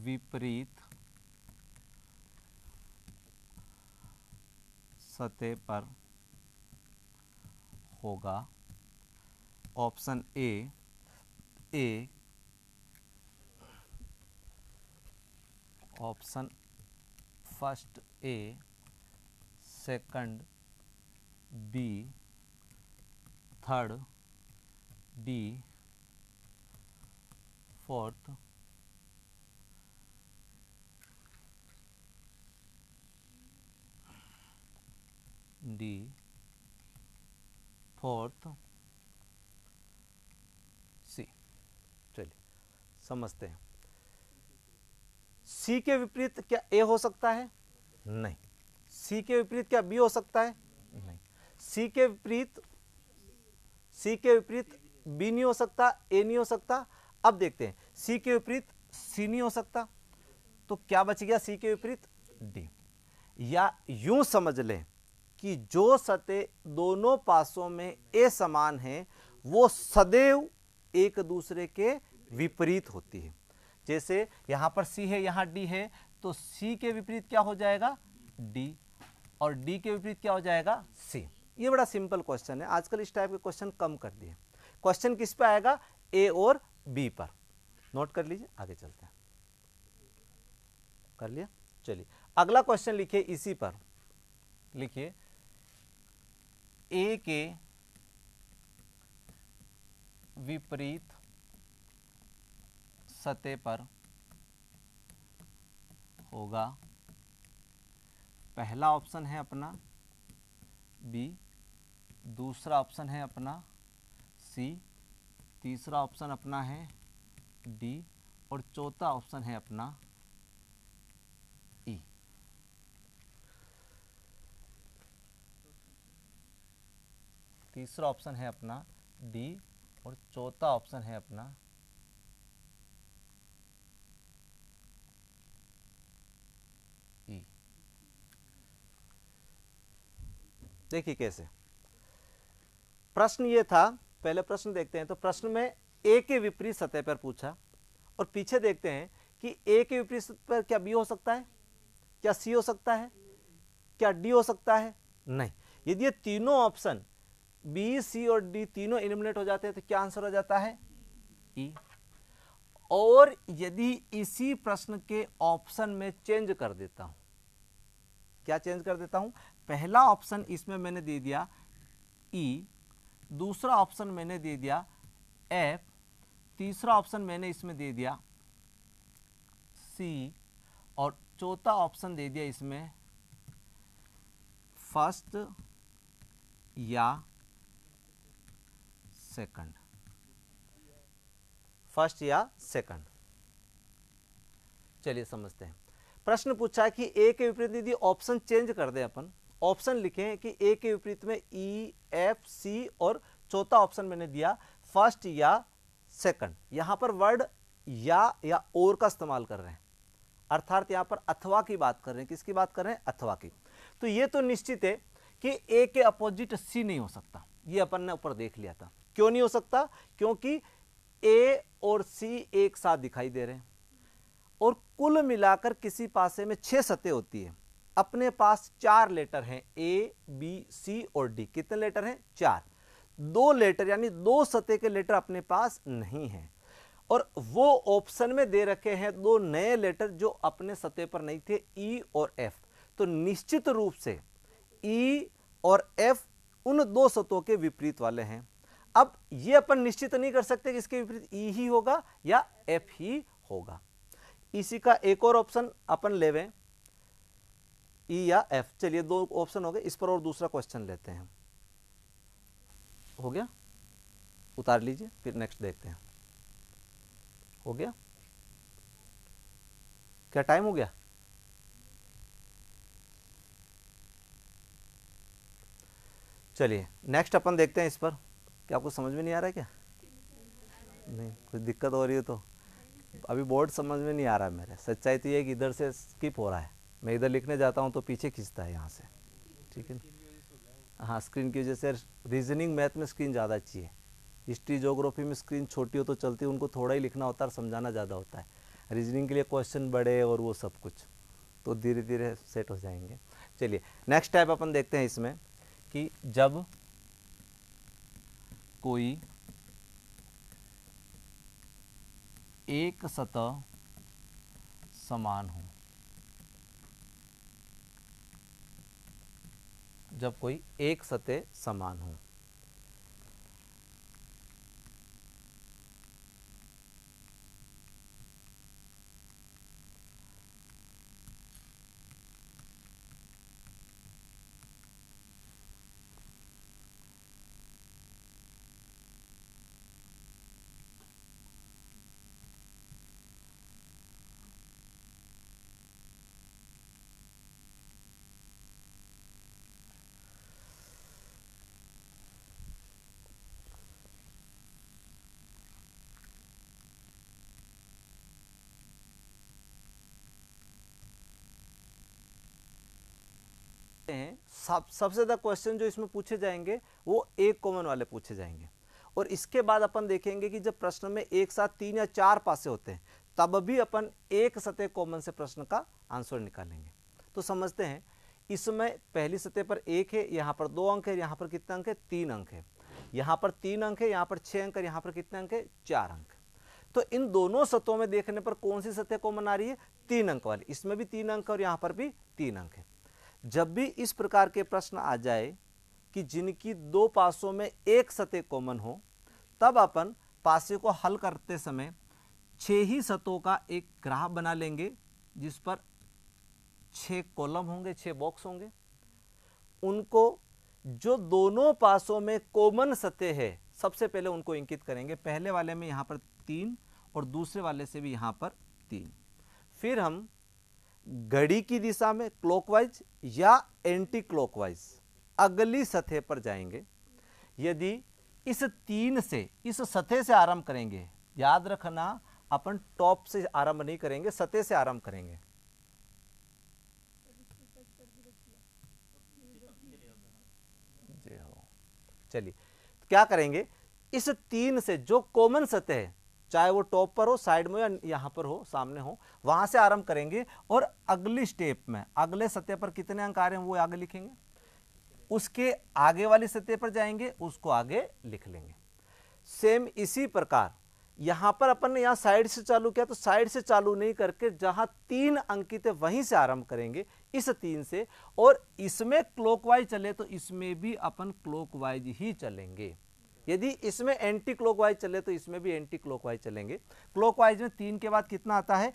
विपरीत सतह पर होगा option A option first A, second B, third D, fourth D, fourth C. चलिए समझते हैं। सी के विपरीत क्या ए हो सकता है? नहीं। सी के विपरीत क्या बी हो सकता है? नहीं। सी के विपरीत बी नहीं हो सकता, ए नहीं हो सकता। अब देखते हैं, सी के विपरीत सी नहीं हो सकता, तो क्या बच गया? सी के विपरीत डी। या यूं समझ लें कि जो सतह दोनों पासों में ए समान है वो सदैव एक दूसरे के विपरीत होती है। जैसे यहां पर सी है, यहां डी है, तो सी के विपरीत क्या हो जाएगा? डी, और डी के विपरीत क्या हो जाएगा? सी। ये बड़ा सिंपल क्वेश्चन है, आजकल इस टाइप के क्वेश्चन कम कर दिए। क्वेश्चन किस पे आएगा? ए और बी पर। नोट कर लीजिए, आगे चलते हैं। कर लिया? चलिए अगला क्वेश्चन लिखिए, इसी पर लिखिए, ए के विपरीत सतह पर होगा, पहला ऑप्शन है अपना बी, दूसरा ऑप्शन है अपना सी, तीसरा ऑप्शन अपना है डी और चौथा ऑप्शन है अपना ई। तीसरा ऑप्शन है अपना डी और चौथा ऑप्शन है अपना ई। देखिए कैसे प्रश्न ये था, पहले प्रश्न देखते हैं। तो प्रश्न में ए के विपरीत सतह पर पूछा और पीछे देखते हैं कि ए के विपरीत सतह पर क्या बी हो सकता है, क्या सी हो सकता है, क्या डी हो सकता है? नहीं। यदि ये तीनों ऑप्शन बी, सी और डी तीनों एलिमिनेट हो जाते हैं तो क्या आंसर हो जाता है? ई। और यदि इसी प्रश्न के ऑप्शन में चेंज कर देता हूं, क्या चेंज कर देता हूं? पहला ऑप्शन इसमें मैंने दे दिया ई, दूसरा ऑप्शन मैंने दे दिया एफ, तीसरा ऑप्शन मैंने इसमें दे दिया सी, और चौथा ऑप्शन दे दिया इसमें फर्स्ट या सेकंड, फर्स्ट या सेकंड। चलिए समझते हैं। प्रश्न पूछा है कि ए के विपरीत यदि ऑप्शन चेंज कर दें, अपन ऑप्शन लिखें कि ए के विपरीत में ई, एफ, सी और चौथा ऑप्शन मैंने दिया फर्स्ट या सेकंड। यहां पर वर्ड या और का इस्तेमाल कर रहे हैं, अर्थात यहां पर अथवा की बात कर रहे हैं। किसकी बात कर रहे हैं? अथवा की। तो ये तो निश्चित है कि ए के अपोजिट सी नहीं हो सकता, ये अपन ने ऊपर देख लिया था। क्यों नहीं हो सकता? क्योंकि ए और सी एक साथ दिखाई दे रहे हैं और कुल मिलाकर किसी पासे में 6 सतह होती है। अपने पास 4 लेटर हैं, ए, बी, सी और डी। कितने लेटर हैं? 4। 2 लेटर यानी 2 सतह के लेटर अपने पास नहीं हैं, और वो ऑप्शन में दे रखे हैं 2 नए लेटर जो अपने सतह पर नहीं थे, ई और एफ। तो निश्चित रूप से ई और एफ उन 2 सतहों के विपरीत वाले हैं। अब ये अपन निश्चित नहीं कर सकते कि इसके विपरीत ई ही होगा या एफ ही होगा। इसी का एक और ऑप्शन अपन लेवें, ई या एफ। चलिए 2 ऑप्शन हो गए, इस पर और दूसरा क्वेश्चन लेते हैं। हो गया? उतार लीजिए, फिर नेक्स्ट देखते हैं। हो गया? क्या टाइम हो गया? चलिए नेक्स्ट अपन देखते हैं इस पर। क्या आपको समझ में नहीं आ रहा है क्या? नहीं, कुछ दिक्कत हो रही है तो अभी बोर्ड समझ में नहीं आ रहा है मेरे। सच्चाई तो ये है कि इधर से स्किप हो रहा है, मैं इधर लिखने जाता हूँ तो पीछे खींचता है यहाँ से। ठीक है, हाँ, स्क्रीन की वजह से। रीजनिंग मैथ में स्क्रीन ज़्यादा अच्छी है। हिस्ट्री ज्योग्राफी में स्क्रीन छोटी हो तो चलती है, उनको थोड़ा ही लिखना होता है और समझाना ज़्यादा होता है। रीजनिंग के लिए क्वेश्चन बड़े और वो सब कुछ, तो धीरे धीरे सेट हो जाएंगे। चलिए नेक्स्ट टाइप अपन देखते हैं इसमें कि जब कोई एक सतह समान हो, जब कोई एक सतह समान हो, सबसे ज़्यादा क्वेश्चन जो इसमें पूछे जाएंगे वो एक कॉमन वाले पूछे जाएंगे। और इसके बाद अपन देखेंगे कि जब प्रश्न में एक साथ 3 या 4 पासे होते हैं तब भी अपन एक सतह कॉमन से प्रश्न का आंसर निकालेंगे। तो समझते हैं, इसमें पहली सतह पर 1 है, यहाँ पर 2 अंक है, यहाँ पर कितने अंक है? 3 अंक है। यहाँ पर 3 अंक है, यहाँ पर 6 अंक है, यहाँ पर कितने अंक है? 4 अंक। तो इन दोनों सतहों में देखने पर कौन सी सतह कॉमन आ रही है? 3 अंक वाली। इसमें भी 3 अंक और यहाँ पर भी 3 अंक है। जब भी इस प्रकार के प्रश्न आ जाए कि जिनकी 2 पासों में एक सतह कॉमन हो, तब अपन पासे को हल करते समय 6 ही सतहों का एक ग्राफ बना लेंगे जिस पर 6 कॉलम होंगे, 6 बॉक्स होंगे। उनको जो दोनों पासों में कॉमन सतह है सबसे पहले उनको इंकित करेंगे। पहले वाले में यहाँ पर 3 और दूसरे वाले से भी यहाँ पर 3। फिर हम घड़ी की दिशा में क्लॉकवाइज या एंटी क्लॉकवाइज अगली सतह पर जाएंगे। यदि इस 3 से, इस सतह से आरंभ करेंगे, याद रखना अपन टॉप से आरंभ नहीं करेंगे, सतह से आरंभ करेंगे। चलिए क्या करेंगे, इस 3 से जो कॉमन सतह है, चाहे वो टॉप पर हो, साइड में या यहाँ पर हो, सामने हो, वहां से आरंभ करेंगे और अगली स्टेप में अगले सतह पर कितने अंक आ रहे हैं वो आगे लिखेंगे। उसके आगे वाली सतह पर जाएंगे, उसको आगे लिख लेंगे। सेम इसी प्रकार यहां पर अपन ने यहाँ साइड से चालू किया तो साइड से चालू नहीं करके जहां 3 अंकित है वहीं से आरंभ करेंगे, इस 3 से। और इसमें क्लॉकवाइज चले तो इसमें भी अपन क्लॉकवाइज ही चलेंगे। यदि इसमें एंटी क्लॉकवाइज चले तो इसमें भी एंटी क्लॉकवाइज चलेंगे। क्लॉकवाइज में 3 के बाद कितना आता है?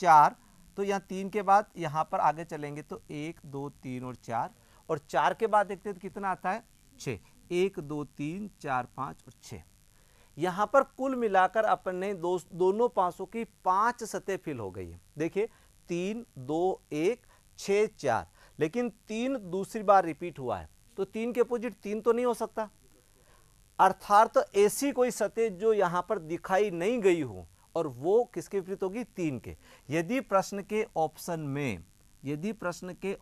4, तो यहाँ 3 के बाद यहाँ पर आगे चलेंगे तो 1 2 3 और 4 के बाद देखते हैं तो कितना आता है 6, 1 2 3 4 5 और 6। यहाँ पर कुल मिलाकर अपन ने दोनों पासों की 5 सतह फिल हो गई है। देखिए 3 2 1 6 4, लेकिन 3 दूसरी बार रिपीट हुआ है तो 3 के अपोजिट 3 तो नहीं हो सकता, अर्थात तो ऐसी कोई सतह जो यहाँ पर दिखाई नहीं गई हो और वो किसके विपरीत होगी 3 के। यदि प्रश्न के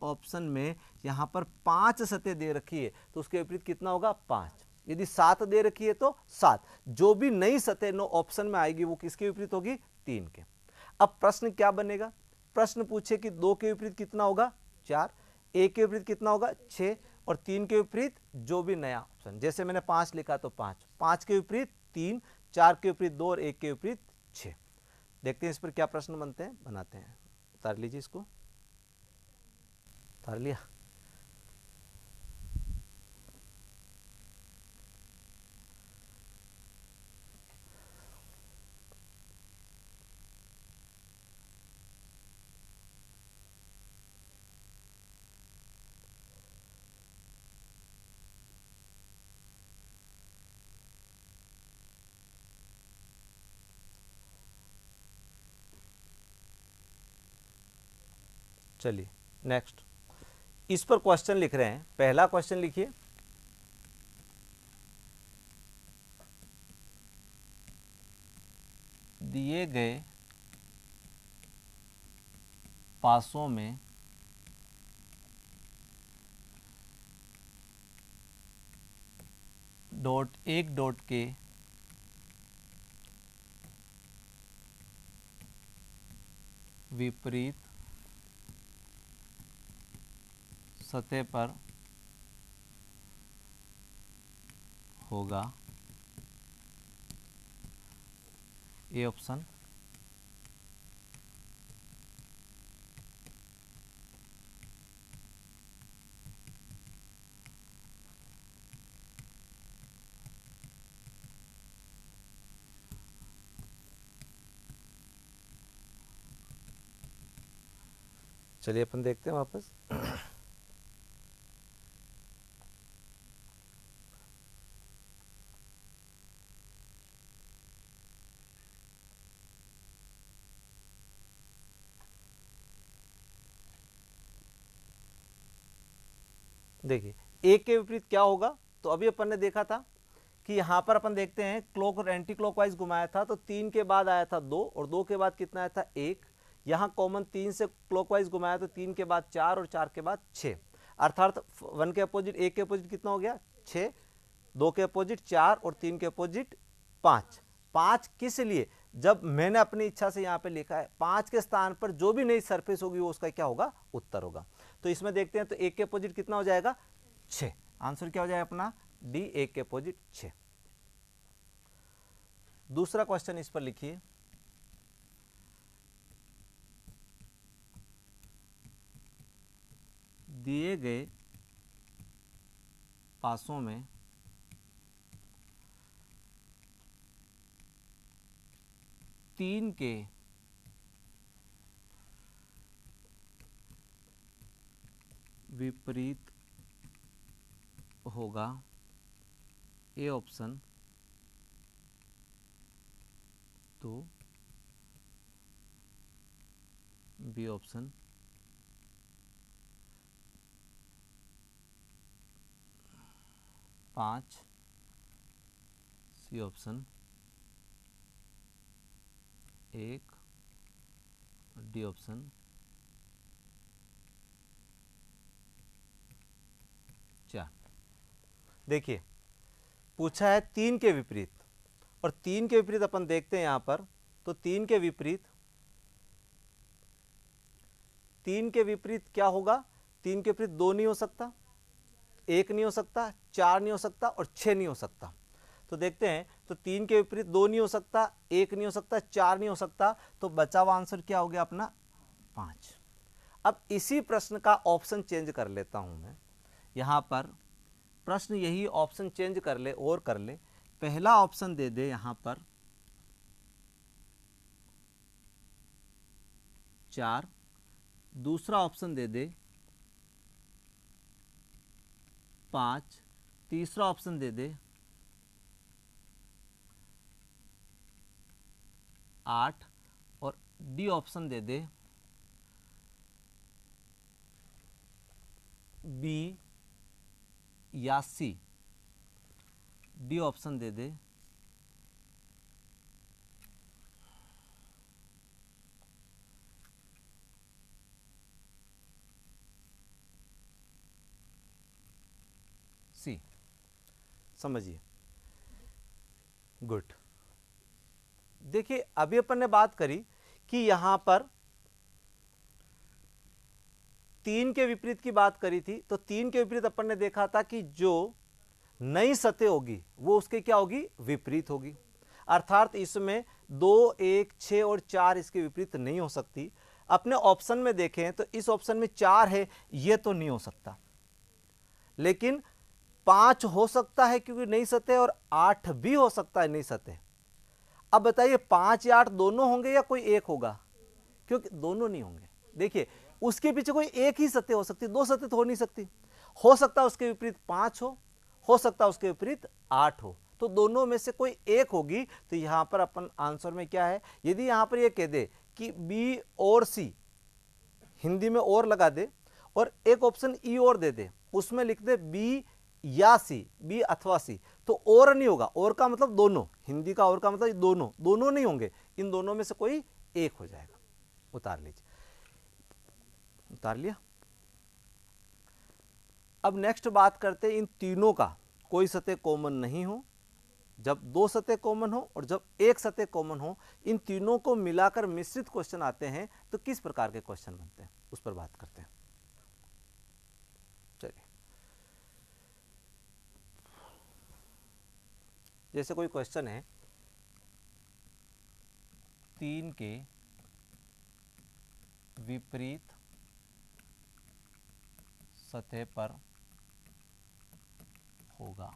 ऑप्शन में यहाँ पर 5 सतह दे रखी है तो उसके विपरीत कितना होगा 5। यदि 7 दे रखी है तो 7, जो भी नई सतह नो ऑप्शन में आएगी वो किसके विपरीत होगी 3 के। अब प्रश्न क्या बनेगा, प्रश्न पूछे कि 2 के विपरीत कितना होगा 4, 1 के विपरीत कितना होगा 6 और 3 के विपरीत जो भी नया ऑप्शन, जैसे मैंने 5 लिखा तो 5, 5 के विपरीत 3, 4 के विपरीत 2 और 1 के विपरीत 6। देखते हैं इस पर क्या प्रश्न बनते हैं, बनाते हैं। उतार लीजिए इसको, उतार लिया। चलिए नेक्स्ट, इस पर क्वेश्चन लिख रहे हैं। पहला क्वेश्चन लिखिए, दिए गए पासों में डॉट एक डॉट के विपरीत सतह पर होगा ए ऑप्शन, चलिए अपन देखते हैं वापस। देखिए एक के विपरीत क्या होगा, तो अभी अपन ने देखा था कि यहां पर अपन देखते हैं क्लॉक और एंटी क्लॉकवाइज घुमाया था तो 3 के बाद आया था 2 और 2 के बाद कितना आया था 1। यहां कॉमन 3 से क्लॉकवाइज घुमाया तो 3 के बाद 4 और 4 के बाद 6, अर्थात 1 के अपोजिट 1 के अपोजिट कितना हो गया 6, 2 के अपोजिट 4 और 3 के अपोजिट 5। 5 किस लिए, जब मैंने अपनी इच्छा से यहाँ पे लिखा है 5 के स्थान पर जो भी नई सरफेस होगी वो उसका क्या होगा उत्तर होगा। तो इसमें देखते हैं तो 1 के अपोजिट कितना हो जाएगा 6, आंसर क्या हो जाएगा अपना डी, 1 के अपोजिट 6। दूसरा क्वेश्चन इस पर लिखिए, दिए गए पासों में तीन के विपरीत होगा ए ऑप्शन, तो बी ऑप्शन, पाँच सी ऑप्शन, एक डी ऑप्शन, चार। देखिए पूछा है 3 के विपरीत, और 3 के विपरीत अपन देखते हैं यहां पर, तो 3 के विपरीत क्या होगा, 3 के विपरीत 2 नहीं हो सकता, 1 नहीं हो सकता, 4 नहीं हो सकता और 6 नहीं हो सकता। तो देखते हैं तो 3 के विपरीत 2 नहीं हो सकता, 1 नहीं हो सकता, 4 नहीं हो सकता, तो बचा हुआ आंसर क्या हो गया अपना 5। अब इसी प्रश्न का ऑप्शन चेंज कर लेता हूं मैं, यहां पर प्रश्न यही ऑप्शन चेंज कर ले और कर ले, पहला ऑप्शन दे दे यहां पर 4, दूसरा ऑप्शन दे दे 5, तीसरा ऑप्शन दे दे 8 और डी ऑप्शन दे दे बी या सी। डी ऑप्शन दे दे सी। समझिए, गुड। देखिए अभी अपन ने बात करी कि यहां पर 3 के विपरीत की बात करी थी, तो 3 के विपरीत अपन ने देखा था कि जो नई सतह होगी वो उसके क्या होगी, विपरीत होगी। अर्थात इसमें 2, 1, 6 और 4 इसके विपरीत नहीं हो सकती। अपने ऑप्शन में देखें तो इस ऑप्शन में 4 है, ये तो नहीं हो सकता, लेकिन 5 हो सकता है क्योंकि नई सतह, और 8 भी हो सकता है नई सतह। अब बताइए 5 या 8 दोनों होंगे या कोई एक होगा, क्योंकि दोनों नहीं होंगे। देखिए उसके पीछे कोई एक ही सत्य हो सकती, 2 सत्य तो हो नहीं सकती। हो सकता है उसके विपरीत 5 हो सकता है उसके विपरीत 8 हो, तो दोनों में से कोई एक होगी। तो यहां पर अपन आंसर में क्या है, यदि यहां पर ये कह दे कि बी और सी, हिंदी में और लगा दे, और एक ऑप्शन ई और दे दे, उसमें लिख दे बी या सी, बी अथवा सी, तो और नहीं होगा। और का मतलब दोनों, हिंदी का और का मतलब दोनों, दोनों नहीं होंगे, इन दोनों में से कोई एक हो जाएगा। उतार लीजिए, उतार लिया। अब नेक्स्ट बात करते हैं इन तीनों का कोई सतह कॉमन नहीं हो। जब 2 सतह कॉमन हो और जब एक सतह कॉमन हो, इन तीनों को मिलाकर मिश्रित क्वेश्चन आते हैं, तो किस प्रकार के क्वेश्चन बनते हैं उस पर बात करते हैं। चलिए, जैसे कोई क्वेश्चन है 3 के विपरीत सतह पर होगा।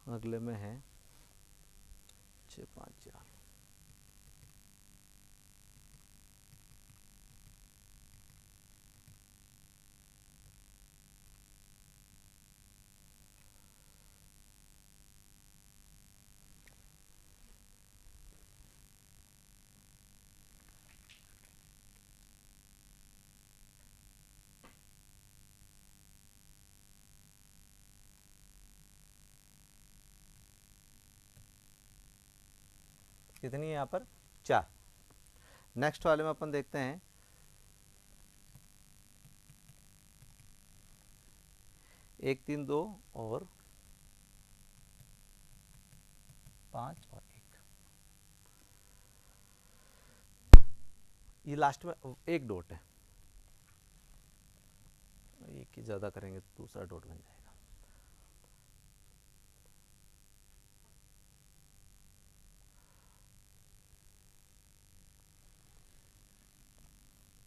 अगले में है 6, 5, 4। कितनी है यहाँ पर, 4। नेक्स्ट वाले में अपन देखते हैं 1, 3, 2 और 5 और 1। ये लास्ट में एक डॉट है, एक ही ज्यादा करेंगे तो दूसरा डॉट बन जाएगा।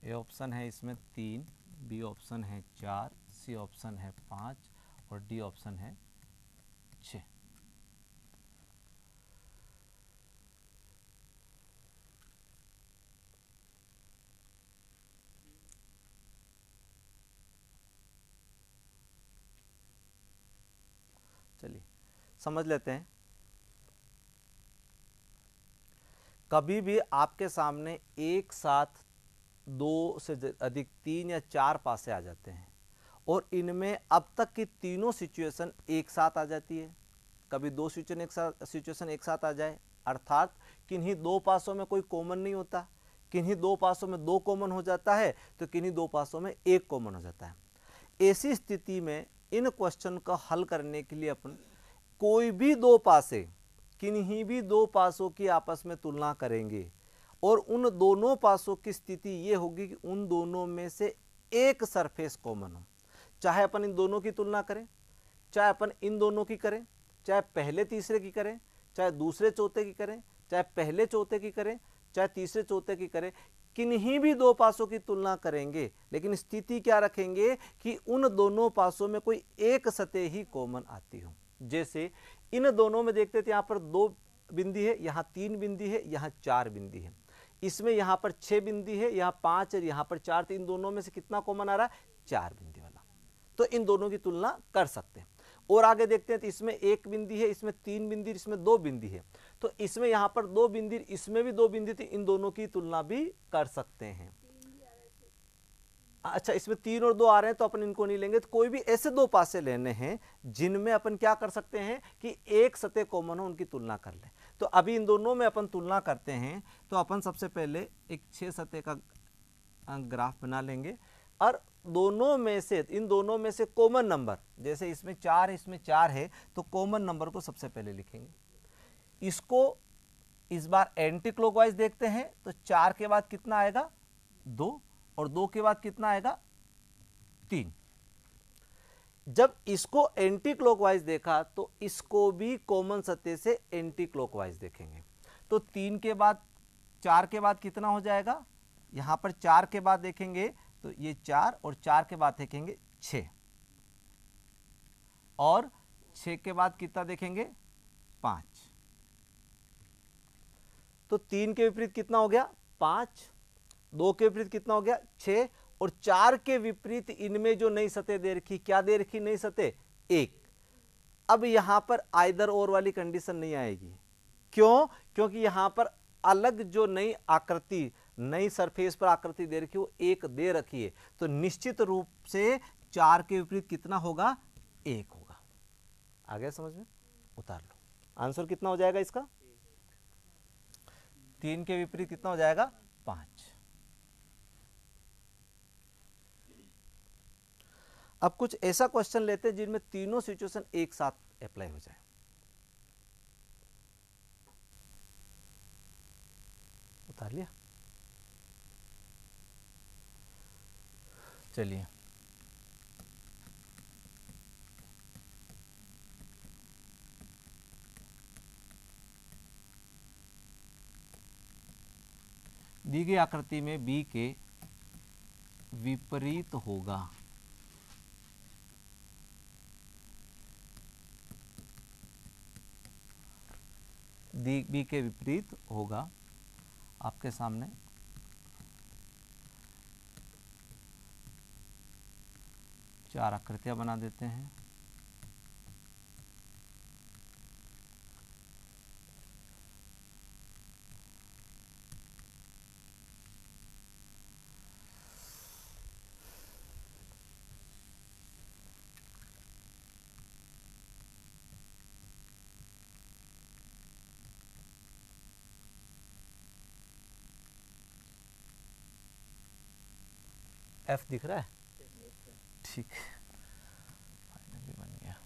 ए ऑप्शन है इसमें 3, बी ऑप्शन है 4, सी ऑप्शन है 5 और डी ऑप्शन है 6। चलिए समझ लेते हैं। कभी भी आपके सामने एक साथ 2 से अधिक 3 या 4 पासे आ जाते हैं और इनमें अब तक की तीनों सिचुएशन एक साथ आ जाती है। कभी 2 सिचुएशन एक साथ आ जाए, अर्थात किन्हीं 2 पासों में कोई कॉमन नहीं होता, किन्हीं 2 पासों में 2 कॉमन हो जाता है, तो किन्हीं 2 पासों में 1 कॉमन हो जाता है। ऐसी स्थिति में इन क्वेश्चन का हल करने के लिए अपन कोई भी 2 पासे, किन्हीं भी 2 पासों की आपस में तुलना करेंगे और उन दोनों पासों की स्थिति ये होगी कि उन दोनों में से एक सरफेस कॉमन हो। चाहे अपन इन दोनों की तुलना करें, चाहे अपन इन दोनों की करें, चाहे पहले तीसरे की करें, चाहे दूसरे चौथे की करें, चाहे पहले चौथे की करें, चाहे तीसरे चौथे की करें, किन्हीं भी दो पासों की तुलना करेंगे, लेकिन स्थिति क्या रखेंगे कि उन दोनों पासों में कोई एक सतह ही कॉमन आती हो। जैसे इन दोनों में देखते थे, यहां पर 2 बिंदी है, यहां 3 बिंदी है, यहां 4 बिंदी है, इसमें यहां पर 6 बिंदी है, यहां 5 और यहां पर 4, तो इन दोनों में से कितना कॉमन आ रहा है? 4 बिंदी वाला। तो इन दोनों की तुलना कर सकते हैं। और आगे देखते हैं तो इसमें 1 बिंदी है, इसमें 3 बिंदी, इसमें 2 बिंदी है, तो इसमें यहां पर 2 बिंदी, इसमें भी 2 बिंदी, तो इन दोनों की तुलना भी कर सकते हैं। अच्छा, इसमें 3 और 2 आ रहे हैं तो अपन इनको नहीं लेंगे, तो कोई भी ऐसे दो पासे लेने हैं जिनमें अपन क्या कर सकते हैं कि एक सतह कॉमन हो, उनकी तुलना कर लें। तो अभी इन दोनों में अपन तुलना करते हैं, तो अपन सबसे पहले एक 6 सतह का ग्राफ बना लेंगे और दोनों में से, इन दोनों में से कॉमन नंबर, जैसे इसमें 4 इसमें 4 है, तो कॉमन नंबर को सबसे पहले लिखेंगे। इसको इस बार एंटी क्लॉकवाइज देखते हैं, तो 4 के बाद कितना आएगा? 2, और 2 के बाद कितना आएगा? 3। जब इसको एंटी क्लॉकवाइज देखा तो इसको भी कॉमन सतह से एंटी क्लॉकवाइज देखेंगे। तो 3 के बाद 4 के बाद कितना हो जाएगा? यहां पर 4 के बाद देखेंगे तो ये 4, और 4 के बाद देखेंगे 6, और 6 के बाद कितना देखेंगे? 5। तो 3 के विपरीत कितना हो गया? 5। 2 के विपरीत कितना हो गया? 6। और 4 के विपरीत इनमें जो नई सतह दे रखी, क्या दे रखी नई सतह? 1। अब यहां पर आइदर और वाली कंडीशन नहीं आएगी। क्यों? क्योंकि यहां पर अलग जो नई आकृति, नई सरफेस पर आकृति दे रखी, वो 1 दे रखी है, तो निश्चित रूप से 4 के विपरीत कितना होगा? 1 होगा। आ गया समझ में? उतार लो। आंसर कितना हो जाएगा इसका? 3 के विपरीत कितना हो जाएगा? 5। अब कुछ ऐसा क्वेश्चन लेते हैं जिनमें तीनों सिचुएशन एक साथ अप्लाई हो जाए। उतार लिया? चलिए, दी गई आकृति में बी के विपरीत होगा, बी के विपरीत होगा। आपके सामने चार आकृतियां बना देते हैं। एफ दिख रहा है? ठीक, फाइनली बन गया।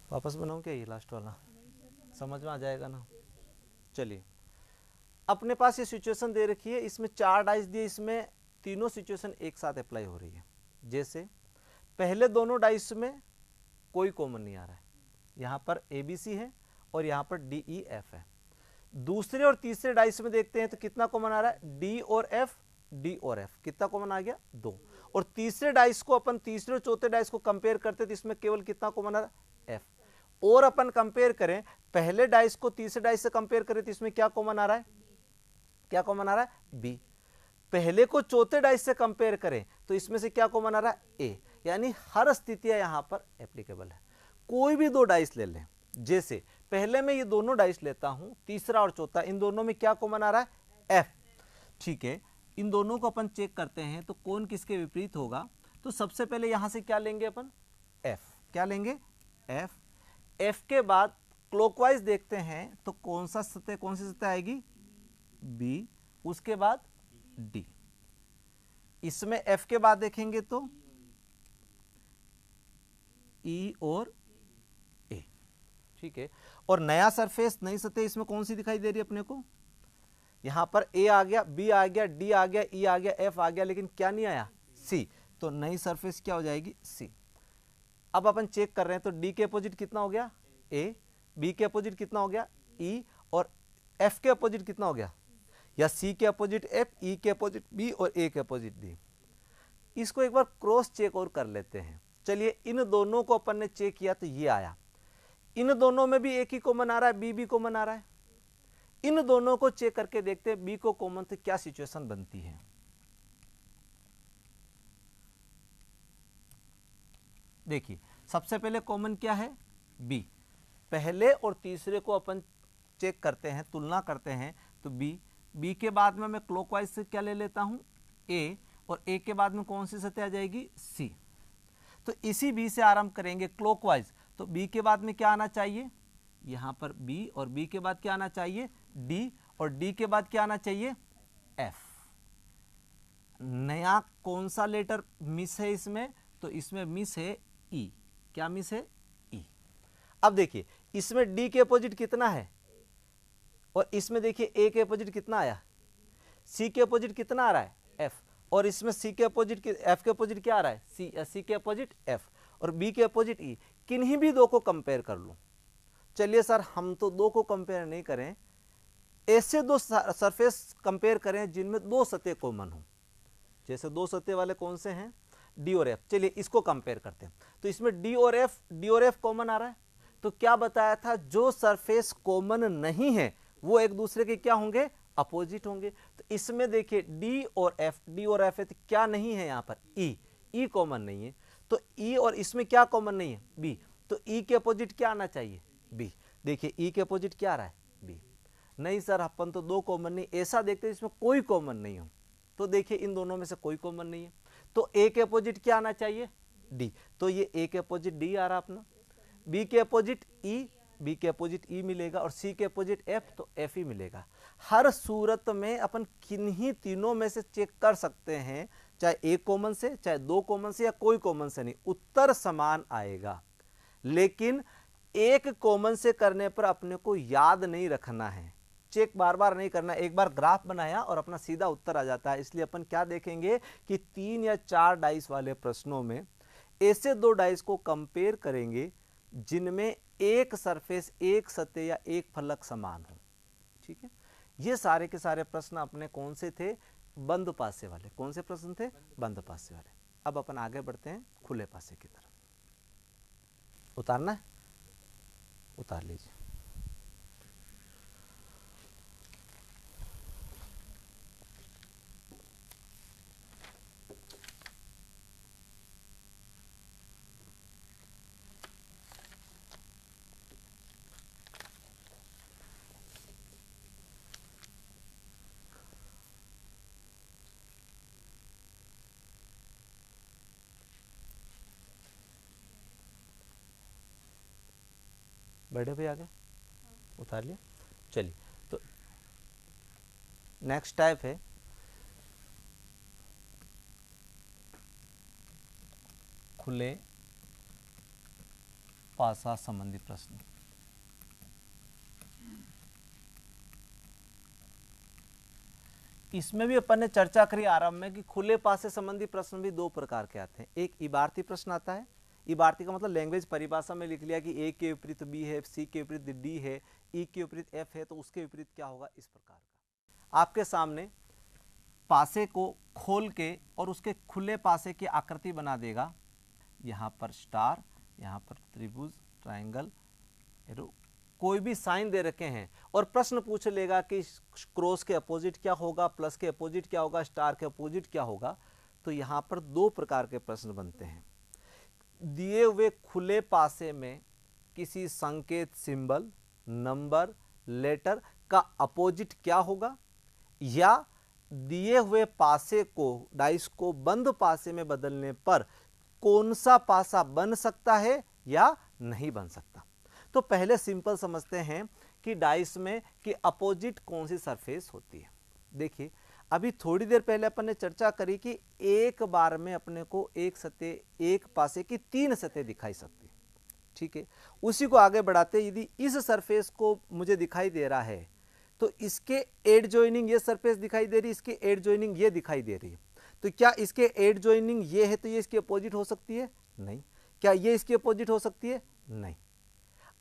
वापस बनाऊं क्या ये लास्ट वाला? समझ में आ जाएगा ना? चलिए, अपने पास ये सिचुएशन दे रखी है, इसमें 4 डाइस दिए, इसमें तीनों सिचुएशन एक साथ अप्लाई हो रही है। जैसे पहले दोनों डाइस में कोई कॉमन नहीं आ रहा है, यहाँ पर ABC है और यहाँ पर DEF है। दूसरे और तीसरे डाइस में देखते हैं तो कितना कॉमन आ रहा है, डी और एफ, डी और एफ, कितना कॉमन आ गया, 2। और तीसरे डाइस को अपन तीसरे और चौथे डाइस को कंपेयर करते तो इसमें केवल कितना कॉमन आ रहा है, एफ। और अपन कंपेयर करें पहले डाइस को तीसरे डाइस से कंपेयर करें तो इसमें क्या कॉमन आ रहा है, क्या कॉमन आ रहा है, बी। पहले को चौथे डाइस से कंपेयर करें तो इसमें से क्या कॉमन आ रहा है, ए। यानी हर स्थितियां यहां पर एप्लीकेबल है। कोई भी दो डाइस ले लें, जैसे पहले मैं ये दोनों डाइस लेता हूं, तीसरा और चौथा, इन दोनों में क्या कॉमन आ रहा है, एफ। ठीक है, इन दोनों को अपन चेक करते हैं तो कौन किसके विपरीत होगा। तो सबसे पहले यहां से क्या लेंगे अपन, एफ। क्या लेंगे, एफ। एफ के बाद क्लॉकवाइज देखते हैं तो कौन सा सतह, कौन सी सतह आएगी, बी। उसके बाद डी। इसमें एफ के बाद देखेंगे तो ई और ए। ठीक है, और नया सरफेस, नई सतह इसमें कौन सी दिखाई दे रही है अपने को, यहां पर ए आ गया, बी आ गया, डी आ गया, ई आ गया, एफ आ गया, लेकिन क्या नहीं आया, सी। तो नई सरफेस क्या हो जाएगी, सी। अब अपन चेक कर रहे हैं तो डी के अपोजिट कितना हो गया, ए। बी के अपोजिट कितना हो गया, ई। और एफ के अपोजिट कितना हो गया, या सी के अपोजिट एफ, ई के अपोजिट बी और ए के अपोजिट डी। इसको एक बार क्रॉस चेक और कर लेते हैं। चलिए, इन दोनों को अपन ने चेक किया तो ये आया, इन दोनों में भी एक ही कॉमन आ रहा है, बी भी कॉमन आ रहा है। इन दोनों को चेक करके देखते हैं बी को कॉमन तो क्या सिचुएशन बनती है। देखिए, सबसे पहले कॉमन क्या है, बी। पहले और तीसरे को अपन चेक करते हैं, तुलना करते हैं तो बी। बी के बाद में मैं क्लॉकवाइज से क्या ले लेता हूं, ए। और ए के बाद में कौन सी सतह आ जाएगी, सी। तो इसी बी से आरंभ करेंगे क्लॉकवाइज। तो बी के बाद में क्या आना चाहिए, यहां पर बी। और बी के बाद क्या आना चाहिए, डी। और डी के बाद क्या आना चाहिए, एफ। नया कौन सा लेटर मिस है इसमें, तो इसमें मिस है ई। क्या मिस है, ई। अब देखिए, इसमें डी के अपोजिट कितना है, और इसमें देखिए ए के अपोजिट कितना आया, सी के अपोजिट कितना आ रहा है, एफ। और इसमें सी के अपोजिट, एफ के अपोजिट क्या आ रहा है, सी। सी के अपोजिट एफ और बी के अपोजिट ई। किन्हीं भी दो को कंपेयर कर लूं। चलिए सर, हम तो दो को कंपेयर नहीं करें, ऐसे दो सरफेस कंपेयर करें जिनमें दो सतह कॉमन हो। जैसे दो सतह वाले कौन से हैं, डी और एफ। चलिए इसको कंपेयर करते हैं। तो इसमें डी और एफ कॉमन आ रहा है। तो क्या बताया था, जो सरफेस कॉमन नहीं है वो एक दूसरे के क्या होंगे, अपोजिट होंगे। तो इसमें देखिए डी और एफ है, तो क्या नहीं है यहां पर, ई कॉमन नहीं है। तो ई और इसमें क्या कॉमन नहीं है, बी। तो ई के अपोजिट क्या आना चाहिए, बी। देखिए ई के अपोजिट क्या आ रहा है, बी। नहीं सर, अपन तो दो कॉमन नहीं, ऐसा देखते हैं इसमें कोई कॉमन नहीं हो। तो देखिए इन दोनों में से कोई कॉमन नहीं है, तो ए के अपोजिट क्या आना चाहिए, डी। तो ये ए के अपोजिट डी आ रहा अपना। बी के अपोजिट ई, बी के अपोजिट ई मिलेगा। और सी के अपोजिट एफ, तो एफ ही मिलेगा। हर सूरत में अपन किन्हीं तीनों में से चेक कर सकते हैं, चाहे एक कॉमन से, चाहे दो कॉमन से, या कोई कॉमन से नहीं, उत्तर समान आएगा। लेकिन एक कॉमन से करने पर अपने को याद नहीं रखना है, चेक बार बार नहीं करना। एक बार ग्राफ बनाया और अपना सीधा उत्तर आ जाता है। इसलिए अपन क्या देखेंगे कि 3 या 4 डाइस वाले प्रश्नों में ऐसे दो डाइस को कंपेयर करेंगे जिनमें एक सरफेस, एक सतह या एक फलक समान हो। ठीक है, ये सारे के सारे प्रश्न अपने कौन से थे, बंद पासे वाले। कौन से प्रश्न थे, बंद पासे वाले। अब अपन आगे बढ़ते हैं खुले पासे की तरफ। उतारना है, उतार लीजिए। बैठे भाई, आगे उतार लिया। चलिए, तो नेक्स्ट टाइप है खुले पासा संबंधी प्रश्न। इसमें भी अपन ने चर्चा करी आरंभ में कि खुले पासे संबंधी प्रश्न भी दो प्रकार के आते हैं। एक इबारती प्रश्न आता है, इबारती का मतलब लैंग्वेज परिभाषा में लिख लिया कि ए के विपरीत बी है, सी के विपरीत डी है, ई के विपरीत एफ है तो उसके विपरीत क्या होगा, इस प्रकार का। आपके सामने पासे को खोल के और उसके खुले पासे की आकृति बना देगा, यहाँ पर स्टार, यहाँ पर त्रिभुज, ट्रायंगल, एरो, कोई भी साइन दे रखे हैं और प्रश्न पूछ लेगा कि क्रॉस के अपोजिट क्या होगा, प्लस के अपोजिट क्या होगा, स्टार के अपोजिट क्या होगा, तो यहाँ पर दो प्रकार के प्रश्न बनते हैं। दिए हुए खुले पासे में किसी संकेत, सिंबल, नंबर, लेटर का अपोजिट क्या होगा, या दिए हुए पासे को, डाइस को बंद पासे में बदलने पर कौन सा पासा बन सकता है या नहीं बन सकता। तो पहले सिंपल समझते हैं कि डाइस में कि अपोजिट कौन सी सरफेस होती है। देखिए अभी थोड़ी देर पहले अपन ने चर्चा करी कि एक बार में अपने को एक सतह, एक पासे की तीन सतह दिखाई सकती है, ठीक है। उसी को आगे बढ़ाते, यदि इस सरफेस को मुझे दिखाई दे रहा है तो इसके एड जॉइनिंग ये सरफेस दिखाई दे रही है, इसके एड जॉइनिंग ये दिखाई दे रही है, तो क्या इसके एड जॉइनिंग ये है तो ये इसकी अपोजिट हो सकती है? नहीं। क्या ये इसकी अपोजिट हो सकती है? नहीं।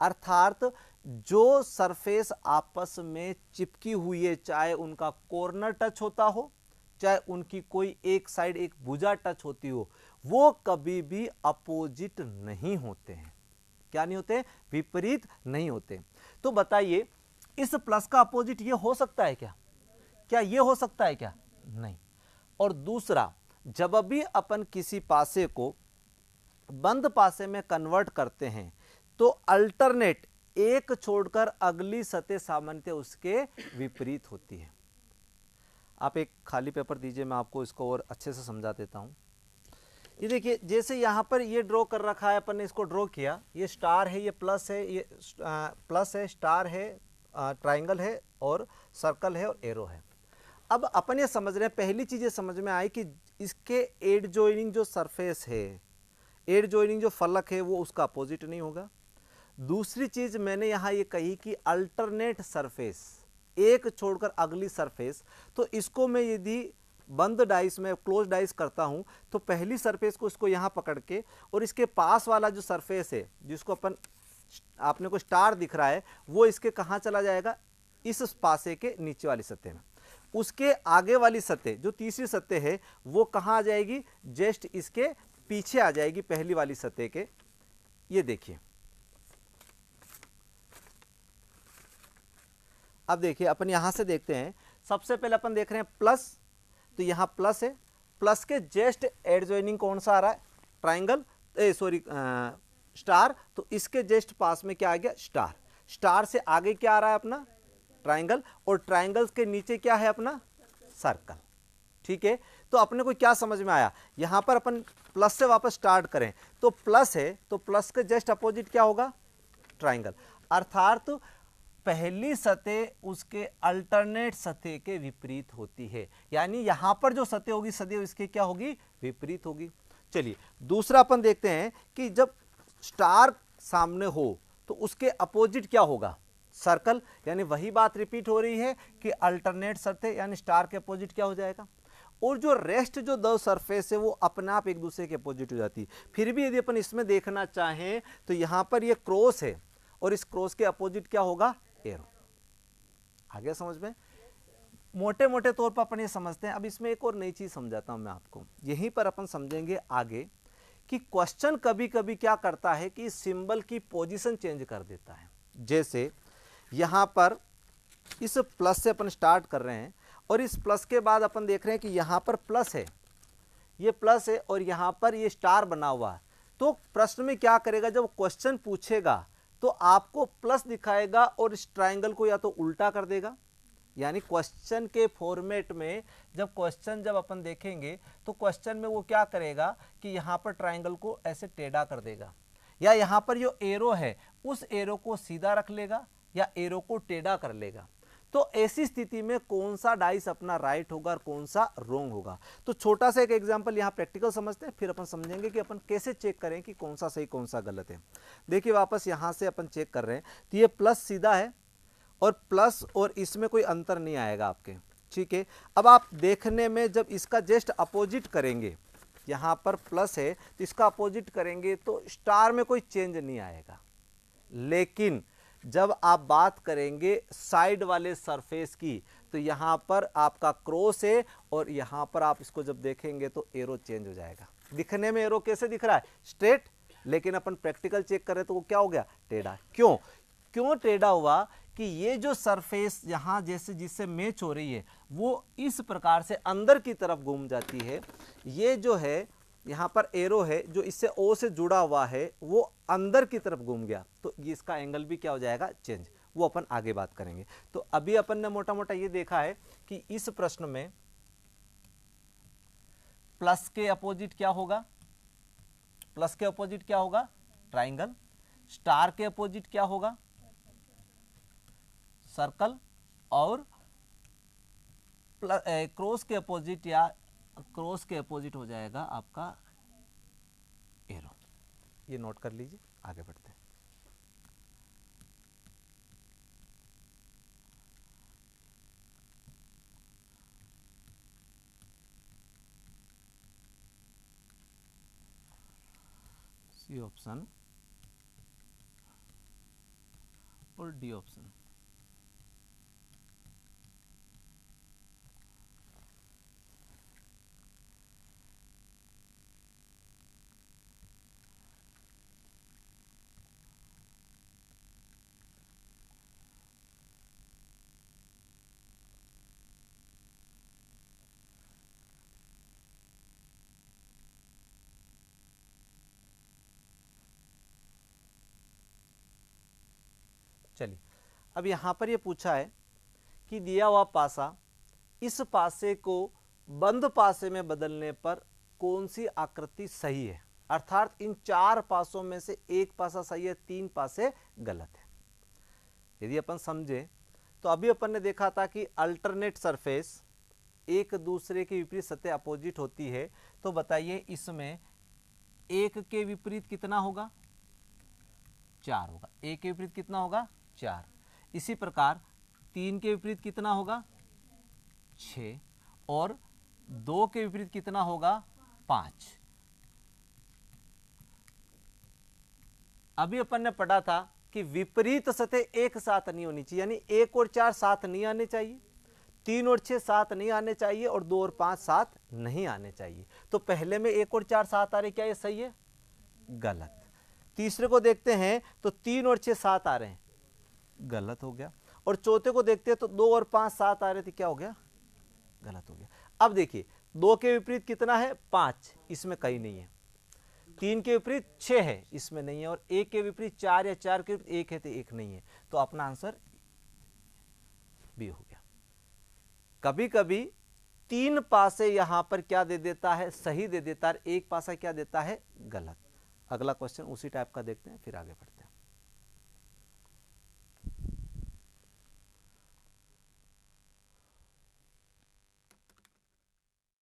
अर्थात जो सरफेस आपस में चिपकी हुई है, चाहे उनका कॉर्नर टच होता हो, चाहे उनकी कोई एक साइड, एक भुजा टच होती हो, वो कभी भी अपोजिट नहीं होते हैं। क्या नहीं होते? विपरीत नहीं होते। तो बताइए इस प्लस का अपोजिट ये हो सकता है क्या? क्या ये हो सकता है क्या? नहीं। और दूसरा, जब भी अपन किसी पासे को बंद पासे में कन्वर्ट करते हैं तो अल्टरनेट एक छोड़कर अगली सतह सामान्यतः उसके विपरीत होती है। आप एक खाली पेपर दीजिए, मैं आपको इसको और अच्छे से समझा देता हूं। ये देखिए, जैसे यहाँ पर ये ड्रॉ कर रखा है, अपन ने इसको ड्रॉ किया, ये स्टार है, ये प्लस है, ये प्लस है, स्टार है, ट्राइंगल है और सर्कल है और एरो है। अब अपन ये समझ रहे हैं, पहली चीज ये समझ में आई कि इसके एड जॉइनिंग जो सरफेस है, एड जॉइनिंग जो फलक है, वो उसका अपोजिट नहीं होगा। दूसरी चीज मैंने यहां ये कही कि अल्टरनेट सरफेस, एक छोड़कर अगली सरफेस, तो इसको मैं यदि बंद डाइस में क्लोज डाइस करता हूं तो पहली सरफेस को इसको यहां पकड़ के और इसके पास वाला जो सरफेस है जिसको अपन, आपने को स्टार दिख रहा है, वो इसके कहां चला जाएगा, इस पासे के नीचे वाली सतह में। उसके आगे वाली सतह जो तीसरी सतह है वो कहां आ जाएगी, जस्ट इसके पीछे आ जाएगी पहली वाली सतह के। ये देखिए, अब देखिए अपन यहां से देखते हैं, सबसे पहले अपन देख रहे हैं प्लस, तो यहां प्लस है, प्लस के जस्ट एडजॉइनिंग कौन सा आ रहा है, ट्राइंगल, सॉरी स्टार, तो इसके जस्ट पास में क्या आ गया, स्टार। स्टार से आगे क्या आ रहा है अपना, ट्राइंगल, और ट्राइंगल के नीचे क्या है अपना, सर्कल। ठीक है, तो अपने को क्या समझ में आया, यहां पर अपन प्लस से वापस स्टार्ट करें तो प्लस है, तो प्लस के जस्ट अपोजिट क्या होगा, ट्राइंगल। अर्थात पहली सतह उसके अल्टरनेट सतह के विपरीत होती है, यानी यहां पर जो सतह होगी सदैव इसके क्या होगी, विपरीत होगी। चलिए दूसरा अपन देखते हैं कि जब स्टार सामने हो तो उसके अपोजिट क्या होगा, सर्कल, यानी वही बात रिपीट हो रही है कि अल्टरनेट सतह यानी स्टार के अपोजिट क्या हो जाएगा, और जो रेस्ट जो दो सरफेस है वो अपने आप एक दूसरे के अपोजिट हो जाती है। फिर भी यदि अपन इसमें देखना चाहें तो यहां पर ये क्रॉस है और इस क्रॉस के अपोजिट क्या होगा, एरो। आ गया समझ में? मोटे मोटे तौर पर अपन ये समझते हैं। अब इसमें एक और नई चीज समझाता हूं मैं आपको, यहीं पर अपन समझेंगे आगे कि क्वेश्चन कभी कभी क्या करता है कि सिंबल की पोजीशन चेंज कर देता है। जैसे यहां पर इस प्लस से अपन स्टार्ट कर रहे हैं और इस प्लस के बाद अपन देख रहे हैं कि यहां पर प्लस है, ये प्लस है और यहां पर ये स्टार बना हुआ है। तो प्रश्न में क्या करेगा, जब क्वेश्चन पूछेगा तो आपको प्लस दिखाएगा और इस ट्राइंगल को या तो उल्टा कर देगा, यानी क्वेश्चन के फॉर्मेट में जब अपन देखेंगे तो क्वेश्चन में वो क्या करेगा कि यहां पर ट्राइंगल को ऐसे टेढ़ा कर देगा, या यहां पर जो एरो है उस एरो को सीधा रख लेगा या एरो को टेढ़ा कर लेगा। तो ऐसी स्थिति में कौन सा डाइस अपना राइट होगा और कौन सा रॉन्ग होगा। तो छोटा सा एक एग्जांपल यहाँ प्रैक्टिकल समझते हैं, फिर अपन समझेंगे कि अपन कैसे चेक करें कि कौन सा सही कौन सा गलत है। देखिए वापस यहाँ से अपन चेक कर रहे हैं तो ये प्लस सीधा है और प्लस और इसमें कोई अंतर नहीं आएगा आपके, ठीक है। अब आप देखने में जब इसका जस्ट अपोजिट करेंगे, यहाँ पर प्लस है तो इसका अपोजिट करेंगे तो स्टार में कोई चेंज नहीं आएगा, लेकिन जब आप बात करेंगे साइड वाले सरफेस की तो यहाँ पर आपका क्रॉस है और यहाँ पर आप इसको जब देखेंगे तो एरो चेंज हो जाएगा। दिखने में एरो कैसे दिख रहा है, स्ट्रेट, लेकिन अपन प्रैक्टिकल चेक करें तो वो क्या हो गया, टेढ़ा। क्यों क्यों टेढ़ा हुआ कि ये जो सरफेस यहाँ जैसे जिससे मैच हो रही है वो इस प्रकार से अंदर की तरफ घूम जाती है। ये जो है यहाँ पर एरो है जो इससे ओ से जुड़ा हुआ है वो अंदर की तरफ घूम गया, तो ये इसका एंगल भी क्या हो जाएगा, चेंज। वो अपन आगे बात करेंगे। तो अभी अपन ने मोटा मोटा ये देखा है कि इस प्रश्न में प्लस के अपोजिट क्या होगा, प्लस के अपोजिट क्या होगा, ट्राइंगल। स्टार के अपोजिट क्या होगा, सर्कल। और क्रॉस के अपोजिट या क्रॉस के अपोजिट हो जाएगा आपका एरो। ये नोट कर लीजिए, आगे बढ़ते हैं। सी ऑप्शन और डी ऑप्शन। चलिए, अब यहां पर ये पूछा है कि दिया हुआ पासा, इस पासे को बंद पासे में बदलने पर कौन सी आकृति सही है, अर्थात इन चार पासों में से एक पासा सही है, तीन पासे गलत है। यदि अपन समझे तो अभी अपन ने देखा था कि अल्टरनेट सरफेस एक दूसरे के विपरीत सतह अपोजिट होती है, तो बताइए इसमें एक के विपरीत कितना होगा, चार होगा। एक के विपरीत कितना होगा, चार। इसी प्रकार तीन के विपरीत कितना होगा, छह। और दो के विपरीत कितना होगा, पांच। अभी अपन ने पढ़ा था कि विपरीत सतह एक साथ नहीं होनी चाहिए, यानी एक और चार साथ नहीं आने चाहिए, तीन और छह साथ नहीं आने चाहिए, और दो और पांच साथ नहीं आने चाहिए। तो पहले में एक और चार साथ आ रहे, क्या ये सही है, गलत। तीसरे को देखते हैं तो तीन और छह सात आ रहे हैं, गलत हो गया। और चौथे को देखते हैं तो दो और पांच सात आ रहे थे, क्या हो गया, गलत हो गया। अब देखिए दो के विपरीत कितना है, पांच, इसमें कहीं नहीं है। तीन के विपरीत छह है, इसमें नहीं है। और एक के विपरीत चार या चार के विपरीत एक है तो एक नहीं है, तो अपना आंसर बी हो गया। कभी कभी तीन पासे यहां पर क्या दे देता है, सही दे देता है, एक पासा क्या देता है, गलत। अगला क्वेश्चन उसी टाइप का देखते हैं, फिर आगे बढ़ते हैं।